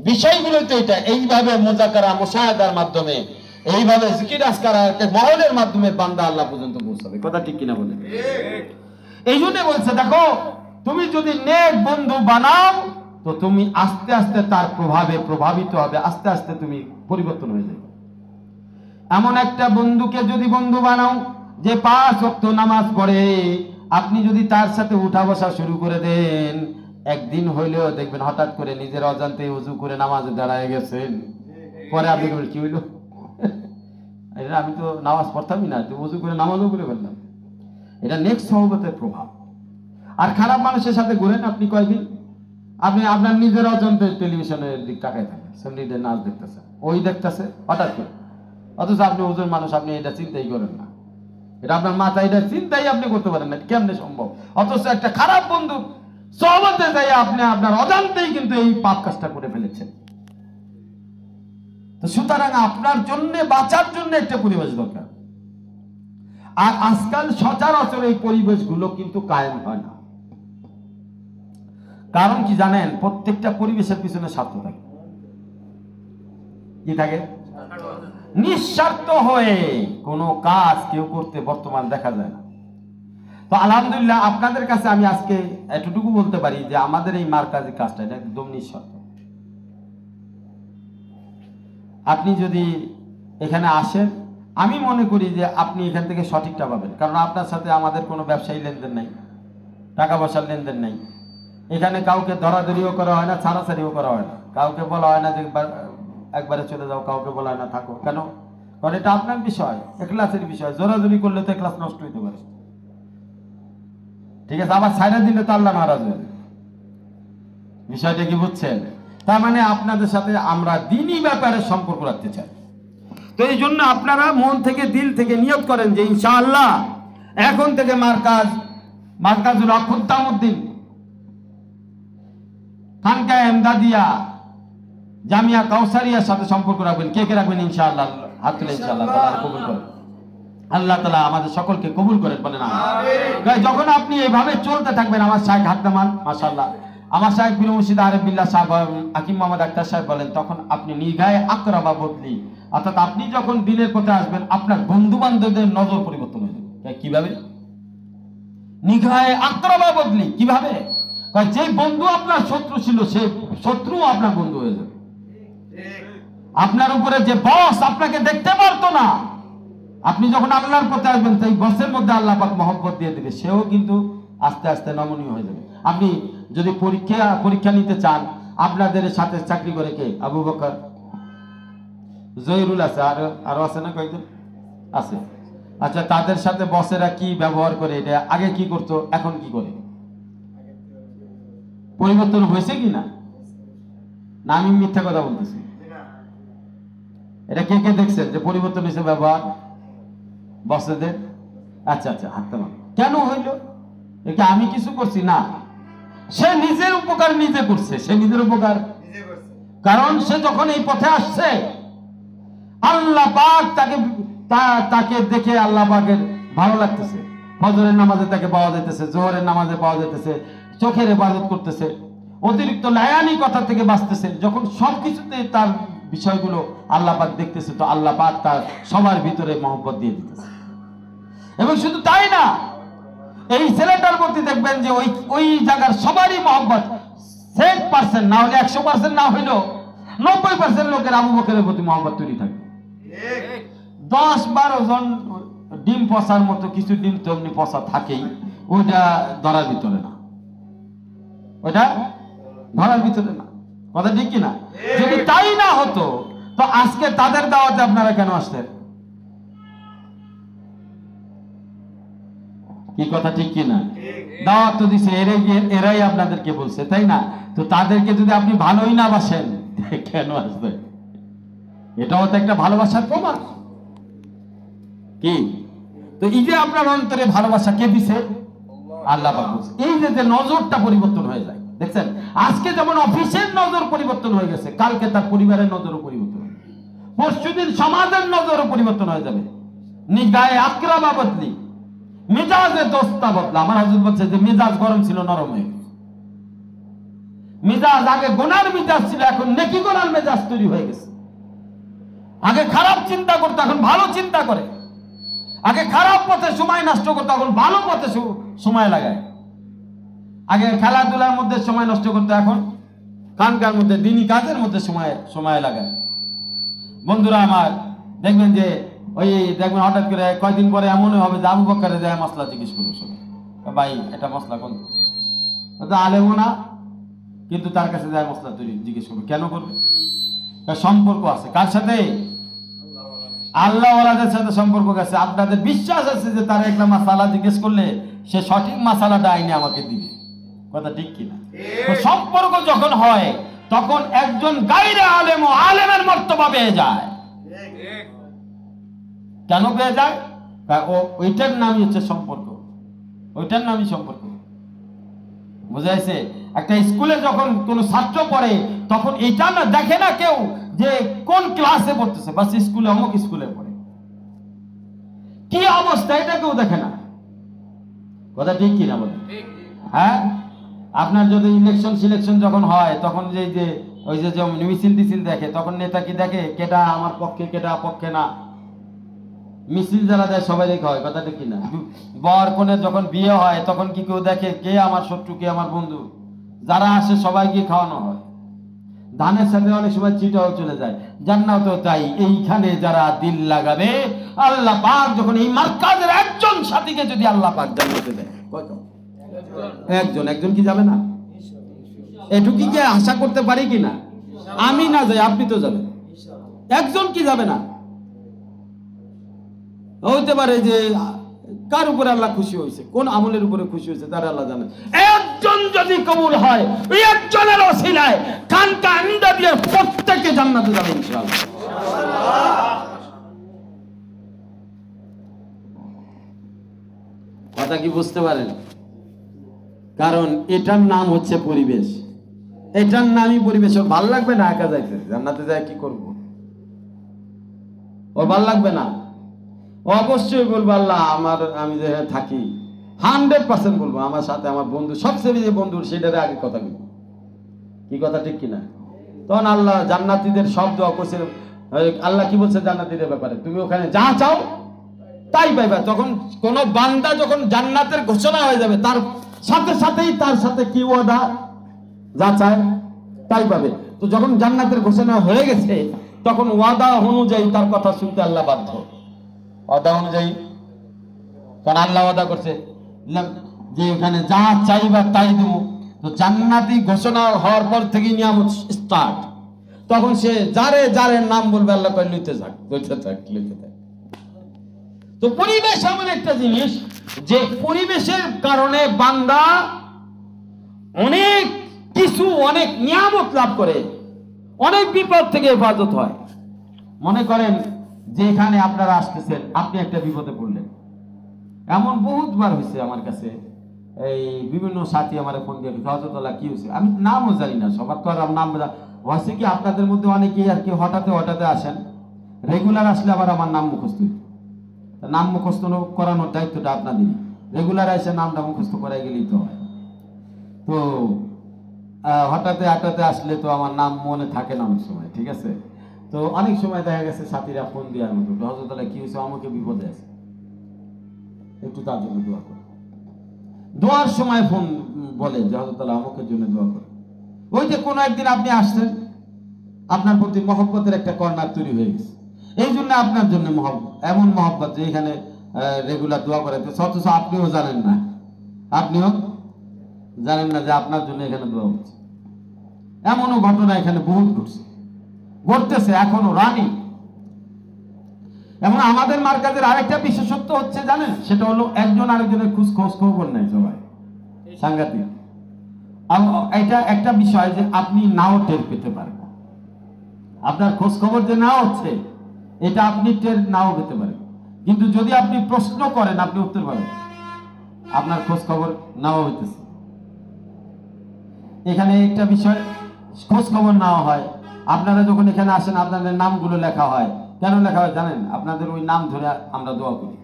বিষয়গুলো তো এটা, এইভাবে মুযাকারা মুশাহাদার মাধ্যমে, এইভাবে জিকির আজকার মহলের মাধ্যমে বান্দা আল্লাহ পর্যন্ত পৌঁছাবে। কথা ঠিক কিনা বলেন? এই জন্য বলছে, দেখো তুমি যদি নেক বন্ধু বানাও তো তুমি আস্তে আস্তে তার প্রভাবে প্রভাবিত হবে, আস্তে আস্তে তুমি পরিবর্তন হয়ে যাবে। এমন একটা বন্ধুকে যদি বন্ধু বানাও যে 5 ওয়াক্ত নামাজ পড়ে, আপনি যদি তার সাথে উঠা বসা শুরু করে দেন, একদিন হইলেও দেখবেন হঠাৎ করে নিজের অজান্তে ওযু করে নামাজে দাঁড়ায় গেছেন। পরে আপনি বলবেন কি হইলো, আমি তো নামাজ পড়তামই না, তো ওযু করে নামাজও করে ফেললাম। এটা নেক্সট সহবতের প্রভাব। আর খারাপ মানুষের সাথে ঘুরেন আপনি কয়দিন, আপনি আপনার নিজের অজান্তে টেলিভিশনের দিক তাকায় থাকেন, সেমনিদের নাচ দেখতেছেন, ওই দেখতেছে হঠাৎ করে, অথচ আপনি ওজন মানুষ, আপনি এটা চিন্তাই করেন না, এটা আপনার মাথায় এটা চিন্তাই আপনি করতে পারেন না, কেমনে সম্ভব? অথচ একটা খারাপ বন্ধু সহবতে যাই আপনি আপনার অজান্তেই কিন্তু এই পাপ কাজটা করে ফেলেছেন। তো সুতরাং আপনার জন্য বাঁচার জন্য একটা পরিবেশ দরকার। আর আজকাল সচরাচর এই পরিবেশগুলো কিন্তু কায়েম হয় না। কারণ কি জানেন? প্রত্যেকটা পরিবেশের পিছনে স্বার্থ থাকে। কি থাকে? নিঃস্বার্থ হয়ে কোনো কাজ কেউ করতে বর্তমান দেখা যায় না। তো আলহামদুলিল্লাহ আপনাদের কাছে আমি আজকে এতটুকু বলতে পারি যে আমাদের এই মারকাজি কাজটা এটা একদম নিঃস্বার্থ। আপনি যদি এখানে আসেন, আমি মনে করি যে আপনি এখান থেকে সঠিকটা পাবেন, কারণ আপনার সাথে আমাদের কোনো ব্যবসায়ী লেনদেন নাই, টাকা পয়সার লেনদেন নাই। এখানে কাউকে ধরাধরিও করা হয় না, ছাড়াছাড়িও করা হয় না, কাউকে বলা হয় না যে একবারে চলে যাও, কাউকে বলা হয় না থাকো। কেন? কারণ এটা আপনার বিষয়, এখলাসের বিষয়। জোরাজুরি করলে তো এখলাস নষ্ট হইতে পারে, ঠিক আছে? আবার ছাইরা দিলে তো আল্লাহ নারাজ হবে। বিষয়টা কি বুঝছেন? তার মানে আপনাদের সাথে আমরা দ্বীনি ব্যাপারে সম্পর্ক রাখতে চাই। তো এই জন্য আপনারা মন থেকে দিল থেকে নিয়ত করেন যে ইনশাআল্লাহ এখন থেকে মারকাজুল আখুদ্দামউদ্দিন খানকায়ে এমদাদিয়া জামিয়া কাউসারিয়ার সাথে সম্পর্ক রাখবেন। কে কে রাখবেন? ইনশাআল্লাহ হাত তুলে ইনশাআল্লাহ তাআলা কবুল করেন। আল্লাহ তাআলা আমাদের সকলকে কবুল করেন, বলেন আমিন। যখন আপনি এইভাবে চলতে থাকবেন, আমার শাইখ হাক্কামান মাশাআল্লাহ, আমার শাইখ পীর মুর্শিদ আরিফ বিল্লাহ সাহেব হাকিম মোহাম্মদ আক্তার সাহেব বলেন, তখন আপনি নিগায়ে আকরাবা বদলি, অর্থাৎ আপনি যখন দিনের পথে আসবেন আপনার বন্ধু বান্ধবদের নজর পরিবর্তন হয়ে যাবে। কিভাবে? নিগায়ে আকরাবা বদলি, কিভাবে? যে বন্ধু আপনার শত্রু ছিল সে শত্রু আপনার বন্ধু হয়ে যাবে। আপনার উপরে যে বস আপনাকে দেখতে পারতো না, আপনি যখন আল্লাহর পথে আসবেন সেই বসের মধ্যে আল্লাহ পাক মহব্বত দিয়ে দেবে, সেও কিন্তু আস্তে আস্তে নমনীয় হয়ে যাবে। আপনি যদি পরীক্ষা নিতে চান, আপনাদের সাথে চাকরি করে কে? আবু বকর, জহিরুল আছে, আরো আছে না কয়েকজন আছে। আচ্ছা, তাদের সাথে বসেরা কি ব্যবহার করে, এটা আগে কি করতো, এখন কি করে? পরিবর্তন হয়েছে কি না? না আমি মিথ্যা কথা বলতেছি? এটা কে কে দেখছেন যে পরিবর্তন হয়েছে ব্যবহার বসেদের? আচ্ছা আচ্ছা, হাতটা মার। কেন হইল? এটা আমি কিছু করছি না, সে নিজের উপকার নিজে করছে, সে নিজের উপকার। কারণ সে যখন এই পথে আসছে, আল্লাহ পাক তাকে দেখে আল্লাহ পাকের ভালো লাগতেছে। ফজরের নামাজে তাকে পাওয়া যাইতেছে, জোহরের নামাজে পাওয়া যাইতেছে, চোখের ইবাদত করতেছে, অতিরিক্ত লায়ানি কথা থেকে বাঁচতেছে। যখন সবকিছুতে তার বিষয়গুলো আল্লাহ পাক দেখতেছে, তো আল্লাহ পাক তার সবার ভিতরে মহব্বত দিয়ে দিতেছে। এবং শুধু তাই না, এই ছেলেটার প্রতি দেখবেন যে ওই জায়গার সবারই মহব্বত 100% না হলে 100% না হইলেও 90% লোকের আবু বকরের প্রতি মহব্বত তৈরি থাকে। 10-12 জন ডিম পচার মতো কিছু ডিম তো এমনি পচা থাকেই, ওইটা ধরার ভিতরে না, ওইটা ধরার ভিতরে না। কথা ঠিক কিনা? যদি তাই না হতো তো আজকে তাদের দাওয়াতে আপনারা কেন আসতেন? কি কথা ঠিক কিনা? দাওয়াত তো দিছে, এরাই আপনাদেরকে বলছে, তাই না? তো তাদেরকে যদি আপনি ভালোই না বাসেন, কেন আসবেন? এটাও তো একটা ভালোবাসার প্রমাণ কি? তো এই যে আপনার অন্তরে ভালোবাসা কে দিছে? আল্লাহ পাক। এই যে নজরটা পরিবর্তন হয়ে যায়, দেখছেন? আজকে যেমন অফিসের নজর পরিবর্তন হয়ে গেছে, কালকে তার পরিবারের নজরও পরিবর্তন হবে, পরশুদিন সমাজের নজরও পরিবর্তন হয়ে যাবে। নিগায়ে আকরাবা বদলি, মেজাজে দোস্তা বদলা। আমার হযরত বলছে যে মেজাজ গরম ছিল নরম হয়ে গেছে। মেজাজ আগে গুনার মেজাজ ছিল, এখন নেকি গুনার মেজাজ তৈরি হয়ে গেছে। আগে খারাপ চিন্তা করতো, এখন ভালো চিন্তা করে। আগে খারাপ পথে সময় নষ্ট করতো, এখন ভালো পথে সময় লাগায়। আগে খেলাধুলার মধ্যে সময় নষ্ট করতো, এখন খানকার মধ্যে দিনী কাজের মধ্যে সময় লাগায়। বন্ধুরা আমার, দেখবেন যে দেখবেন হঠাৎ করে কয়দিন পরে এমনই হবে যে আবু বকরে যায় মশলা জিজ্ঞেস করবে সবাই, ভাই এটা মশলা কোন? আলেমও না, কিন্তু তার কাছে যায় মশলা তৈরি জিজ্ঞেস করবে। কেন করবে? সম্পর্ক আছে কার সাথে? আল্লাহ ওয়ালাদের সাথে সম্পর্ক আছে। আপনাদের বিশ্বাস আছে যে তার একটা মাসালা জিজ্ঞেস করলে সে সঠিক মাসালাটা আইনে আমাকে দিবে। কথা ঠিক কিনা? তো সম্পর্ক যখন হয় তখন একজন গায়রে আলেম ও আলেমের মর্তবা পেয়ে যায়। কেন পেয়ে যায়? ওইটার নামই হচ্ছে সম্পর্ক, ওইটার নামই সম্পর্ক। বুঝাইছে? একটা স্কুলে যখন কোন ছাত্র পড়ে, তখন এটা না দেখে না কেউ যে কোন ক্লাসে পড়তেছে, বাস স্কুলে অমুক স্কুলে পড়ে, কি অবস্থা এটা কেউ দেখে না। কথা ঠিক কিনা বলে? হ্যাঁ, আপনার যদি ইলেকশন সিলেকশন যখন হয়, তখন ওই যে মিছিল টিছিল দেখে, তখন নেতা কি দেখে কেটা আমার পক্ষে কেটা পক্ষে না, মিছিল যারা দেয় সবাই দেখা হয়। কথা ঠিক কিনা? বর কনের যখন বিয়ে হয় তখন কি কেউ দেখে কে আমার শত্রু কে আমার বন্ধু? যারা আসে সবাইকে খাওয়ানো হয়। ধানের সাথে অনেক সময় চিটাও চলে যায়, জান্নাতও তাই। এইখানে যারা দিল লাগাবে, আল্লাহ পাক যখন এই মার্কাজের একজন সাথীকে যদি আল্লাহ পাক জান্নাতে দেয়, একজন কি যাবে না? এটুকু কি আশা করতে পারি কিনা? আমি না যাই, আপনি তো যাবেন, একজন কি যাবে না? হইতে পারে যে কার উপরে আল্লাহ খুশি হয়েছে, কোন আমলের উপরে খুশি হয়েছে তার আল্লাহ জানে। একজন যদি কবুল হয়, ওই একজনের ওসিলায় কানকা আন্দা দিয়ে প্রত্যেকে জান্নাতে যাবে ইনশাআল্লাহ। কথা কি বুঝতে পারেন? কারণ এটার নাম হচ্ছে পরিবেশ, এটার নামই পরিবেশ। ওর ভাল লাগবে না একা যাইতে, জান্নাতে যায় কি করবো? ওর ভাল লাগবে না, অবশ্যই বলবো আল্লাহ আমি যে থাকি 100% বলবো আমার সাথে আমার বন্ধু, সবচেয়ে যে বন্ধু সেটারে আগে কথা বলবো। কি কথা ঠিক কিনা? তখন আল্লাহ জান্নাতীদের সব দোয়া করছে। আল্লাহ কি বলছে জান্নাতীদের ব্যাপারে? তুমি ওখানে যা চাও তাই পাইবা। তখন কোন বান্দা যখন জান্নাতের ঘোষণা হয়ে যাবে, তার সাথে সাথেই তার সাথে কি ওয়াদা, যা চায় তাই পাবে। তো যখন জান্নাতের ঘোষণা হয়ে গেছে, তখন ওয়াদা অনুযায়ী তার কথা শুনতে আল্লাহ বাধ্য। ওয়াদা অনুযায়ী, কারণ আল্লাহ ওয়াদা করছে যে এখানে যা চাইবা তাই দেবো। তো জান্নাতি ঘোষণা হওয়ার পর থেকে নিয়ামত স্টার্ট। তখন সে যারে যারে নাম বলবে আল্লাহ কয় লইতে থাক, লইতে থাক, লইতে থাক। তো পরিবেশ এমন একটা জিনিস যে পরিবেশের কারণে বান্দা অনেক কিছু, অনেক নিয়ামত লাভ করে, অনেক বিপদ থেকে হেফাজত হয়। মনে করেন যে এখানে আপনারা আসতেছেন, আপনি একটা বিপদে পড়লেন। এমন বহুতবার হয়েছে আমার কাছে, এই বিভিন্ন সাথী আমার ফোন দিয়ে হযরতুল্লাহ কি হয়েছে, আমি নামও জানি না, সবার তো আর নাম হয়েছে কি আপনাদের মধ্যে অনেকেই আর কি হঠাৎ আসেন, রেগুলার আসলে আবার আমার নাম মুখস্থ, নাম মুখস্থ করানোর দায়িত্বটা আপনাদেরই। রেগুলার এসে নামটা মুখস্থ করাই গেলেই তো হয়। তো হঠাৎ আসলে তো আমার নাম মনে থাকে না অনেক সময়, ঠিক আছে। তো অনেক সময় দেখা গেছে সাথীরা ফোন দিয়ে আমাকে হযরতুল্লাহ কি হয়েছে, আমাকে বিপদে আছে, একটু তার জন্য দোয়া করো। দোয়ার সময় ফোন বলে যে হযরতুল্লাহ আমাকে জন্য দোয়া করো। ওই যে কোনো একদিন আপনি আসছেন, আপনার প্রতি মহব্বতের একটা কর্নার তৈরি হয়ে গেছে, এই জন্য আপনার জন্য এমন মহব্বত যে এখানে রেগুলার দোয়া করাতে, অথচ আপনিও জানেন না যে আপনার জন্য এখানে দোয়া হচ্ছে। এমনও ঘটনা এখানে বহুত ঘটতেছে, এখনো রানি। এবং আমাদের মার্কাজের আরেকটা বিশেষত্ব হচ্ছে জানেন, সেটা হলো একজন আরেকজনের খোঁজ খবর নেয় সবাই, সাংঘাতিক। এটা একটা বিষয় যে আপনি নাও টের পেতে পারেন, আপনার খোঁজ খবর যে নাও হচ্ছে এটা আপনি টের নাও পেতে পারেন, কিন্তু যদি আপনি প্রশ্ন করেন আপনি উত্তর পাবেন, আপনার খোঁজ খবর নাও হইতেছে। এখানে একটা বিষয়, খোঁজ খবর নেওয়া হয়। আপনারা যখন এখানে আসেন আপনাদের নামগুলো লেখা হয়। কেন লেখা হয় জানেন? আপনাদের ওই নাম ধরে আমরা দোয়া করি,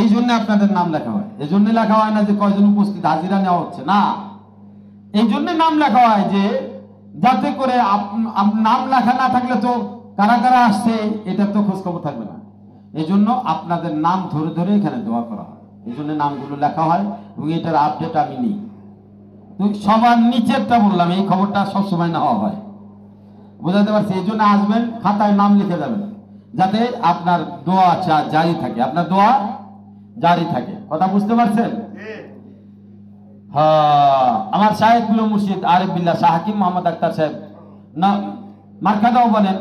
এই জন্য আপনাদের নাম লেখা হয়। এই জন্য লেখা হয় না যে কয়জন উপস্থিত হাজিরা নেওয়া হচ্ছে, না, এই জন্য নাম লেখা হয় যে যাতে করে নাম লেখা না থাকলে তো কারা কারা আসছে এটা তো খোঁজ খবর থাকবে না। এই জন্য আপনাদের নাম ধরে ধরে এখানে দোয়া করা হয়, এই জন্য নামগুলো লেখা হয় এবং এটার আপডেট আমি নিই। তো সবার নিচেরটা বললাম, এই খবরটা সবসময় নেওয়া হয়, বোঝাতে পারছি। এই জন্য আসবেন, খাতায় নাম লিখে যাবেন, যাতে আপনার দোয়া জারি থাকে, আপনার দোয়া জারি থাকে। কথা বুঝতে পারছেন? হ্যাঁ, আমার শাহেদ গুলো মুর্শিদ আরিফ বিল্লাহ শাহ হাকিম মোহাম্মদ আক্তার সাহেব না মার্কাদাও বলেন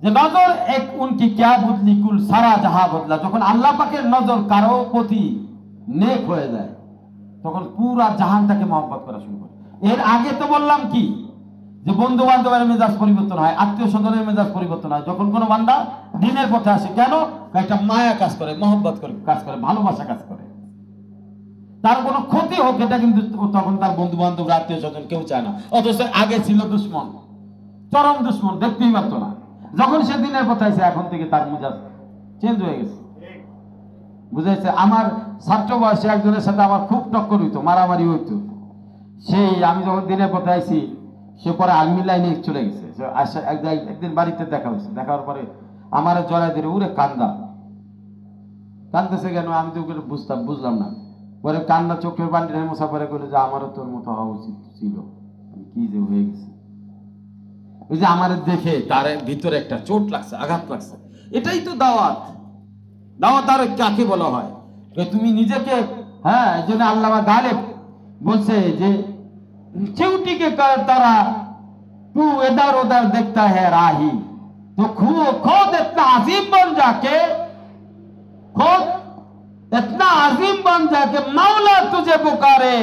যে নজর এক উনকি ক্যা বদলি কুল সারা জাহা বদলা। যখন আল্লাহ পাকের নজর কারো প্রতি নেক হয়ে যায় তখন পুরা জাহান তাকে মহব্বত করা শুরু করে। এর আগে তো বললাম কি যে বন্ধু বান্ধবের মেজাজ পরিবর্তন হয়, আত্মীয় স্বজনের মেজাজ পরিবর্তন হয় যখন কোনো বান্দা দিনের পথে আসে। কেন? একটা মায়া কাজ করে, মহব্বত করে কাজ করে, ভালোবাসা কাজ করে। তার কোনো ক্ষতি হোক এটা কিন্তু তখন তার বন্ধু বান্ধব আত্মীয় স্বজন কেউ চায় না। অথচ আগে ছিল দুশ্মন, চরম দুশ্মন, দেখতেই পারতো না। যখন সে দিনের পথে আসে এখন থেকে তার মেজাজ চেঞ্জ হয়ে গেছে, বুঝাইছে। আমার ছাত্র বয়সে একজনের সাথে আমার খুব টক্কর হইতো, মারামারি হইতো। সেই আমি যখন দিনের পথে আইছি সে পরে আর্মি লাইনে চলে গেছে। একদিন বাড়িতে দেখা হয়েছে, দেখার পরে আমার জড়াই দিলে উরে কান্দাছে কেন আমি তো বুঝলাম না। পরে কান্না চোখের বান্ডিনে মোছা পরে করলো যে আমারও তোর মতো হওয়া উচিত ছিল, কি যে হয়ে গেছে। ওই যে আমার দেখে তার ভিতরে একটা চোট লাগছে, আঘাত লাগছে। এটাই তো দাওয়াত। দাওয়াত আর কাকে বলা হয়? তুমি নিজেকে, হ্যাঁ, এই জন্য আল্লামা গালেব বলছে যে চিউটি के तारा तू इधर उधर देखता है राही तो खुद इतना अजीम बन जाके, खुद इतना अजीम बन जाके मौला तुझे पुकारे,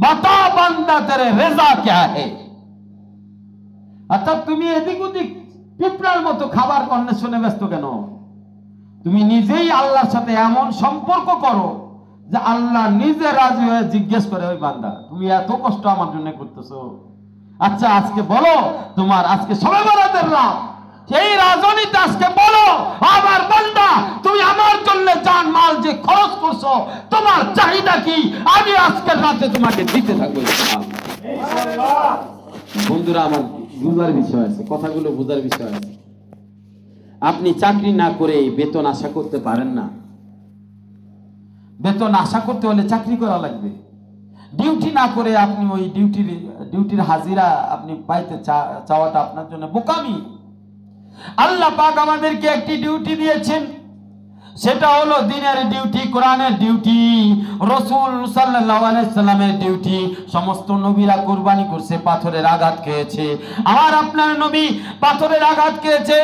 बता बंदा तेरे रजा क्या है। অর্থাৎ তুমি এদিক ওদিক পিঁপড়ার মতো খাবার অন্বেষণে ব্যস্ত কেন? তুমি নিজেই আল্লাহর সাথে এমন সম্পর্ক করো যে আল্লাহ নিজে রাজি হয়ে জিজ্ঞেস করে, ওই বান্দা তুমি এত কষ্ট আমার জন্য করতেছো, আচ্ছা আজকে বলো তোমার আজকে সবে বরাতের রাত, সেই রাজনীতি আজকে বলো আমার বান্দা তুমি আমার জন্য জান মাল যে খরচ করছো তোমার চাহিদা কি, আমি আজকের রাতে তোমাকে দিতে থাকবো ইনশাআল্লাহ। বন্ধুরা আমার বুঝার বিষয় আছে, কথাগুলো বুঝার বিষয় আছে। আপনি চাকরি না করে বেতন আশা করতে পারেন না। বেতন আশা করতে হলে চাকরি করা লাগবে। ডিউটি না করে আপনি ওই ডিউটির হাজিরা আপনি পাইতে চাওয়াটা আপনার জন্য বোকামি। আল্লাহ পাক আমাদেরকে একটি ডিউটি দিয়েছেন, সেটা হলো দিনের ডিউটি, কোরআনের ডিউটি, রাসূল সাল্লাল্লাহু আলাইহি সাল্লামের ডিউটি। সমস্ত নবীরা কুরবানি করছে, পাথরের আঘাত খেয়েছে। আমার আপনার নবী পাথরের আঘাত খেয়েছে,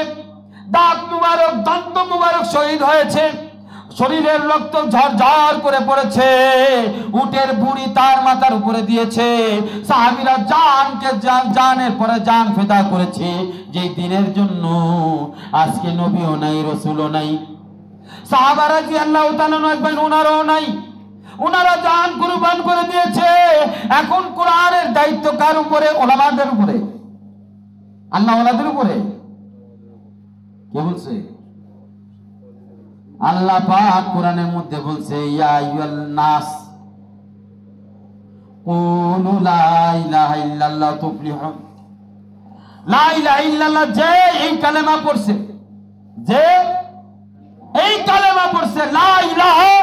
দাঁত মুবারক, দন্ত মুবারক শহীদ হয়েছে, শরীরের রক্ত ঝরঝর করে পড়েছে, উটের বুড়ি তার মাথার উপরে দিয়েছে, সাহাবীরা জানের পরে জান ফেদা করেছে যেই দিনের জন্য। আজকে নবীও নাই, রাসূলও নাই, সাহাবারা রাদিয়াল্লাহু তাআলা ওনারাও নাই, ওনারা জান কুরবান করে দিয়েছে। এখন কোরআনের দায়িত্ব কার উপরে? ওলামাদের উপরে, আল্লাহ ওয়ালাদের উপরে। কে বলছে? আল্লাহ পাক কোরআনের মধ্যে বলছে, ইয়া আইয়ুহান নাস কুলু লা ইলাহা ইল্লাল্লাহ তুফলিহুন। লা ইলাহা ইল্লাল্লাহ, যে এই কালেমা পড়ছে, যে এই কালেমা পড়ছে, লা ইলাহা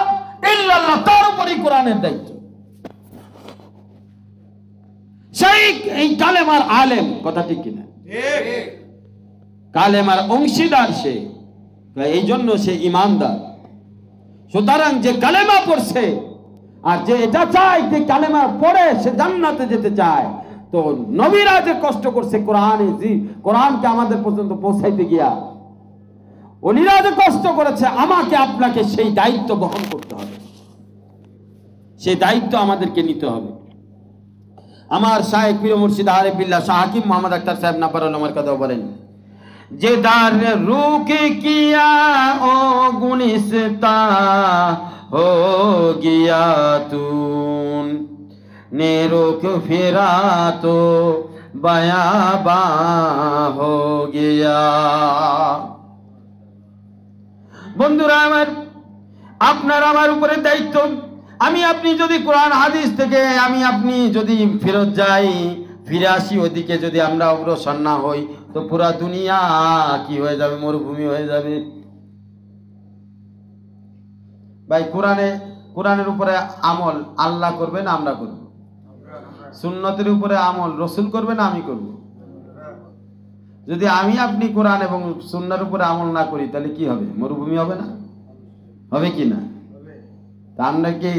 ইল্লাল্লাহ, তার উপরই কোরআনের দায়িত্ব। সেই এই কালেমার আলেম, কথা ঠিক কিনা? ঠিক। কালেমার অংশীদার সে, এই জন্য সে ইমানদার। সুতরাং যে কালেমা পড়ছে আর যে এটা চায় যে কালেমা পড়ে সে জান্নাতে যেতে চায়, তো নবীরা যে কষ্ট করছে কোরআনকে আমাদের পর্যন্ত পৌঁছাইতে গিয়া, ওলিরা যে কষ্ট করেছে, আমাকে আপনাকে সেই দায়িত্ব বহন করতে হবে, সেই দায়িত্ব আমাদেরকে নিতে হবে। আমার শায়েখ পীর মুর্শিদ আরিফ বিল্লাহ শাহ হাকিম মোহাম্মদ আখতার সাহেব নাফারুল আমার কথা বলেন, যে দার রুকে কিয়া ও গুনিস্তা हो गया तून ने रुख फिरा तो बयाबा हो गया। বন্ধুরা আমার, আপনার আমার উপরে দায়িত্ব। আমি আপনি যদি কোরআন হাদিস থেকে আমি আপনি যদি ফেরত যাই, ফিরে আসি, ওদিকে যদি আমরা অগ্রসর না হই, তো পুরা দুনিয়া কি হয়ে যাবে? মরুভূমি হয়ে যাবে। ভাই, কোরআনের উপরে আমল আল্লাহ করবে না আমরা করব? সুন্নতের উপরে আমল রাসূল করবে না আমি করব? যদি আমি আপনি কোরআন এবং সুন্নাহর উপরে আমল না করি, তাহলে কি হবে? মরুভূমি হবে না? হবে কি না? তা আমরা কি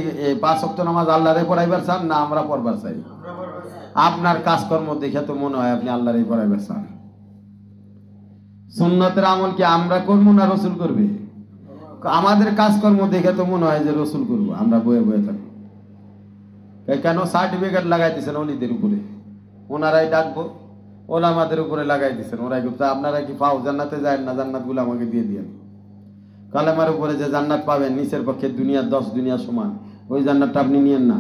5 ওয়াক্ত নামাজ আল্লাহরে পড়াইবার চান না আমরা পড়বার চাই? আপনার কাজকর্ম দেখে তো মনে হয় আপনি আল্লাহরে পড়াইবার চান। সুন্নতের আমল কি আমরা করবো না রাসূল করবে? আমাদের কাজকর্ম দেখে তো মনে হয় যে রাসূল করবো, আমরা বয়ে বয়ে থাকবো। কেন সার্টিফিকেট লাগাই দিচ্ছেন ওলিদের উপরে? ওনারাই ডাকবো, ওলামাদের উপরে লাগাই দিচ্ছেন, ওরাই করতে। আপনারা কি পাও? জান্নাতে যায় না? জান্নাত গুলো আমাকে দিয়ে দিয়ে। কালেমার উপরে যে জান্নাত পাবেন, নিচের পক্ষে দুনিয়ার 10 দুনিয়া সমান, ওই জান্নাতটা আপনি নিয়েন না,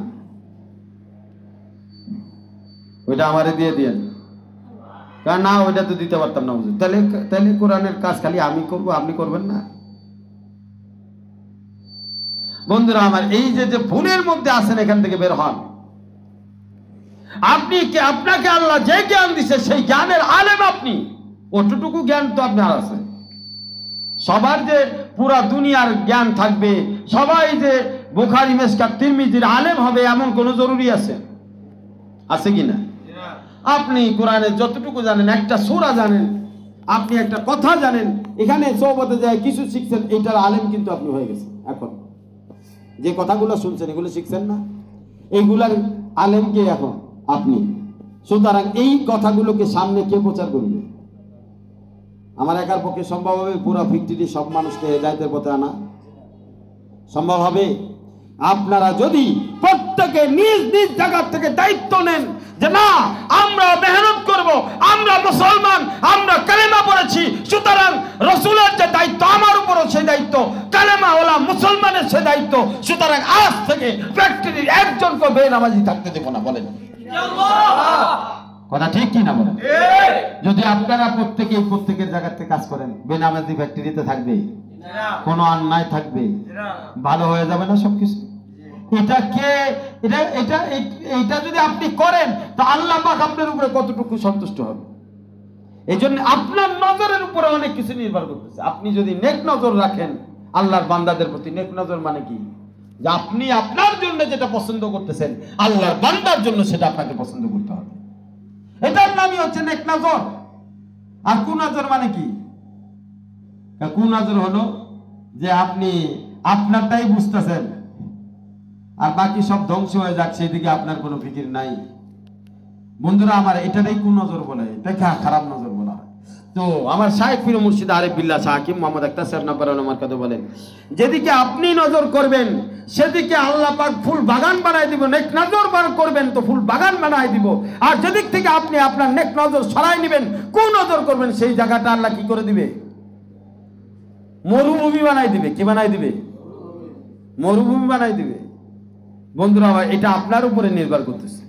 ওইটা আমারে দিয়ে দিয়েন। কারণ না, ওইটা তো দিতে পারতাম না। তাহলে কোরআনের কাজ খালি আমি করবো, আপনি করবেন না? বন্ধুরা আমার, এই যে ভুলের মধ্যে আছেন, এখান থেকে বের হন। আপনাকে আল্লাহ যে জ্ঞান দিছে, সেই জ্ঞানের আলেম আপনি। অতটুকু জ্ঞান তো আপনার আছে। সবার যে পুরা দুনিয়ার জ্ঞান থাকবে, সবাই যে বুখারী মিসকাত তিরমিজির আলেম হবে, এমন কোন জরুরি আছে কিনা? আপনি কোরআনের যতটুকু জানেন, একটা সূরা জানেন, আপনি একটা কথা জানেন, এখানে সোহবতে যায় কিছু শিখছেন, এইটার আলেম কিন্তু আপনি হয়ে গেছেন। এখন যে কথাগুলো শুনছেন, এগুলো শিখছেন না, এইগুলার আলেম কে? এখন আপনি। সুতরাং এই কথাগুলোকে সামনে কে প্রচার করবে? আমার একার পক্ষে সম্ভব হবে পুরো 50 সব মানুষকে হেদায়েতের পথে আনা? সম্ভব হবে? আপনারা যদি প্রত্যেকে নিজ নিজ জায়গা থেকে দায়িত্ব নেন যে না, আমরা মেহনত করব, আমরা মুসলমান, আমরা কালেমা পড়েছি, সুতরাং রাসূলের যে দায়িত্ব আমার উপরও সেই দায়িত্ব, কালেমা ওলা মুসলমানের সে দায়িত্ব। সুতরাং আজ থেকে ফ্যাক্টরির একজনকে বেনামাজি থাকতে দেব না। বলেন কথা ঠিক কি না? বলেন। যদি আপনারা প্রত্যেকের জায়গা থেকে কাজ করেন, বেনামাজি ফ্যাক্টরিতে থাকবে? কোনো অন্যায় থাকবে? ভালো হয়ে যাবে না সবকিছু? এটা যদি আপনি করেন, তো আল্লাহ পাক আপনার উপরে কতটুকু সন্তুষ্ট হবে? এই জন্য আপনার নজরের উপরে অনেক কিছু নির্ভর করতেছে। আপনি যদি নেক নজর রাখেন আল্লাহর বান্দাদের প্রতি, নেক নজর মানে কি? যে আপনি আপনার জন্য যেটা পছন্দ করতেছেন, আল্লাহর বান্দার জন্য সেটা আপনাকে পছন্দ করতে হবে। এটার নামই হচ্ছে নেক নজর। আর কুনজর মানে কি? কুনজর হলো যে আপনি আপনারটাই বুঝতেছেন আর বাকি সব ধ্বংস হয়ে যাচ্ছে, এদিকে আপনার কোনো ফিকির নাই। বন্ধুরা আমার, এটাই কুনজর বলে, এটা খারাপ নজর বলা হয়। তো আমার শাইখ পীর মুর্শিদ আরিফ বিল্লাহ শাহ হাকিম মোহাম্মদ আক্তার সাহেব নাব্বারান আমার কথা বলেন, যেদিকে আপনি নজর করবেন সেদিকে আল্লাহ পাক ফুল বাগান বানাই দিব। নেক নজর করবেন তো ফুল বাগান বানাই দিব। আর যেদিক থেকে আপনি আপনার নেক নজর সরাই নেবেন, কোন নজর করবেন, সেই জায়গাটা আল্লাহ কি করে দিবে? মরুভূমি বানাই দিবে। কি বানাই দিবে? মরুভূমি বানাই দিবে। বন্ধুরা, এটা আপনার উপরে নির্ভর করতেছে।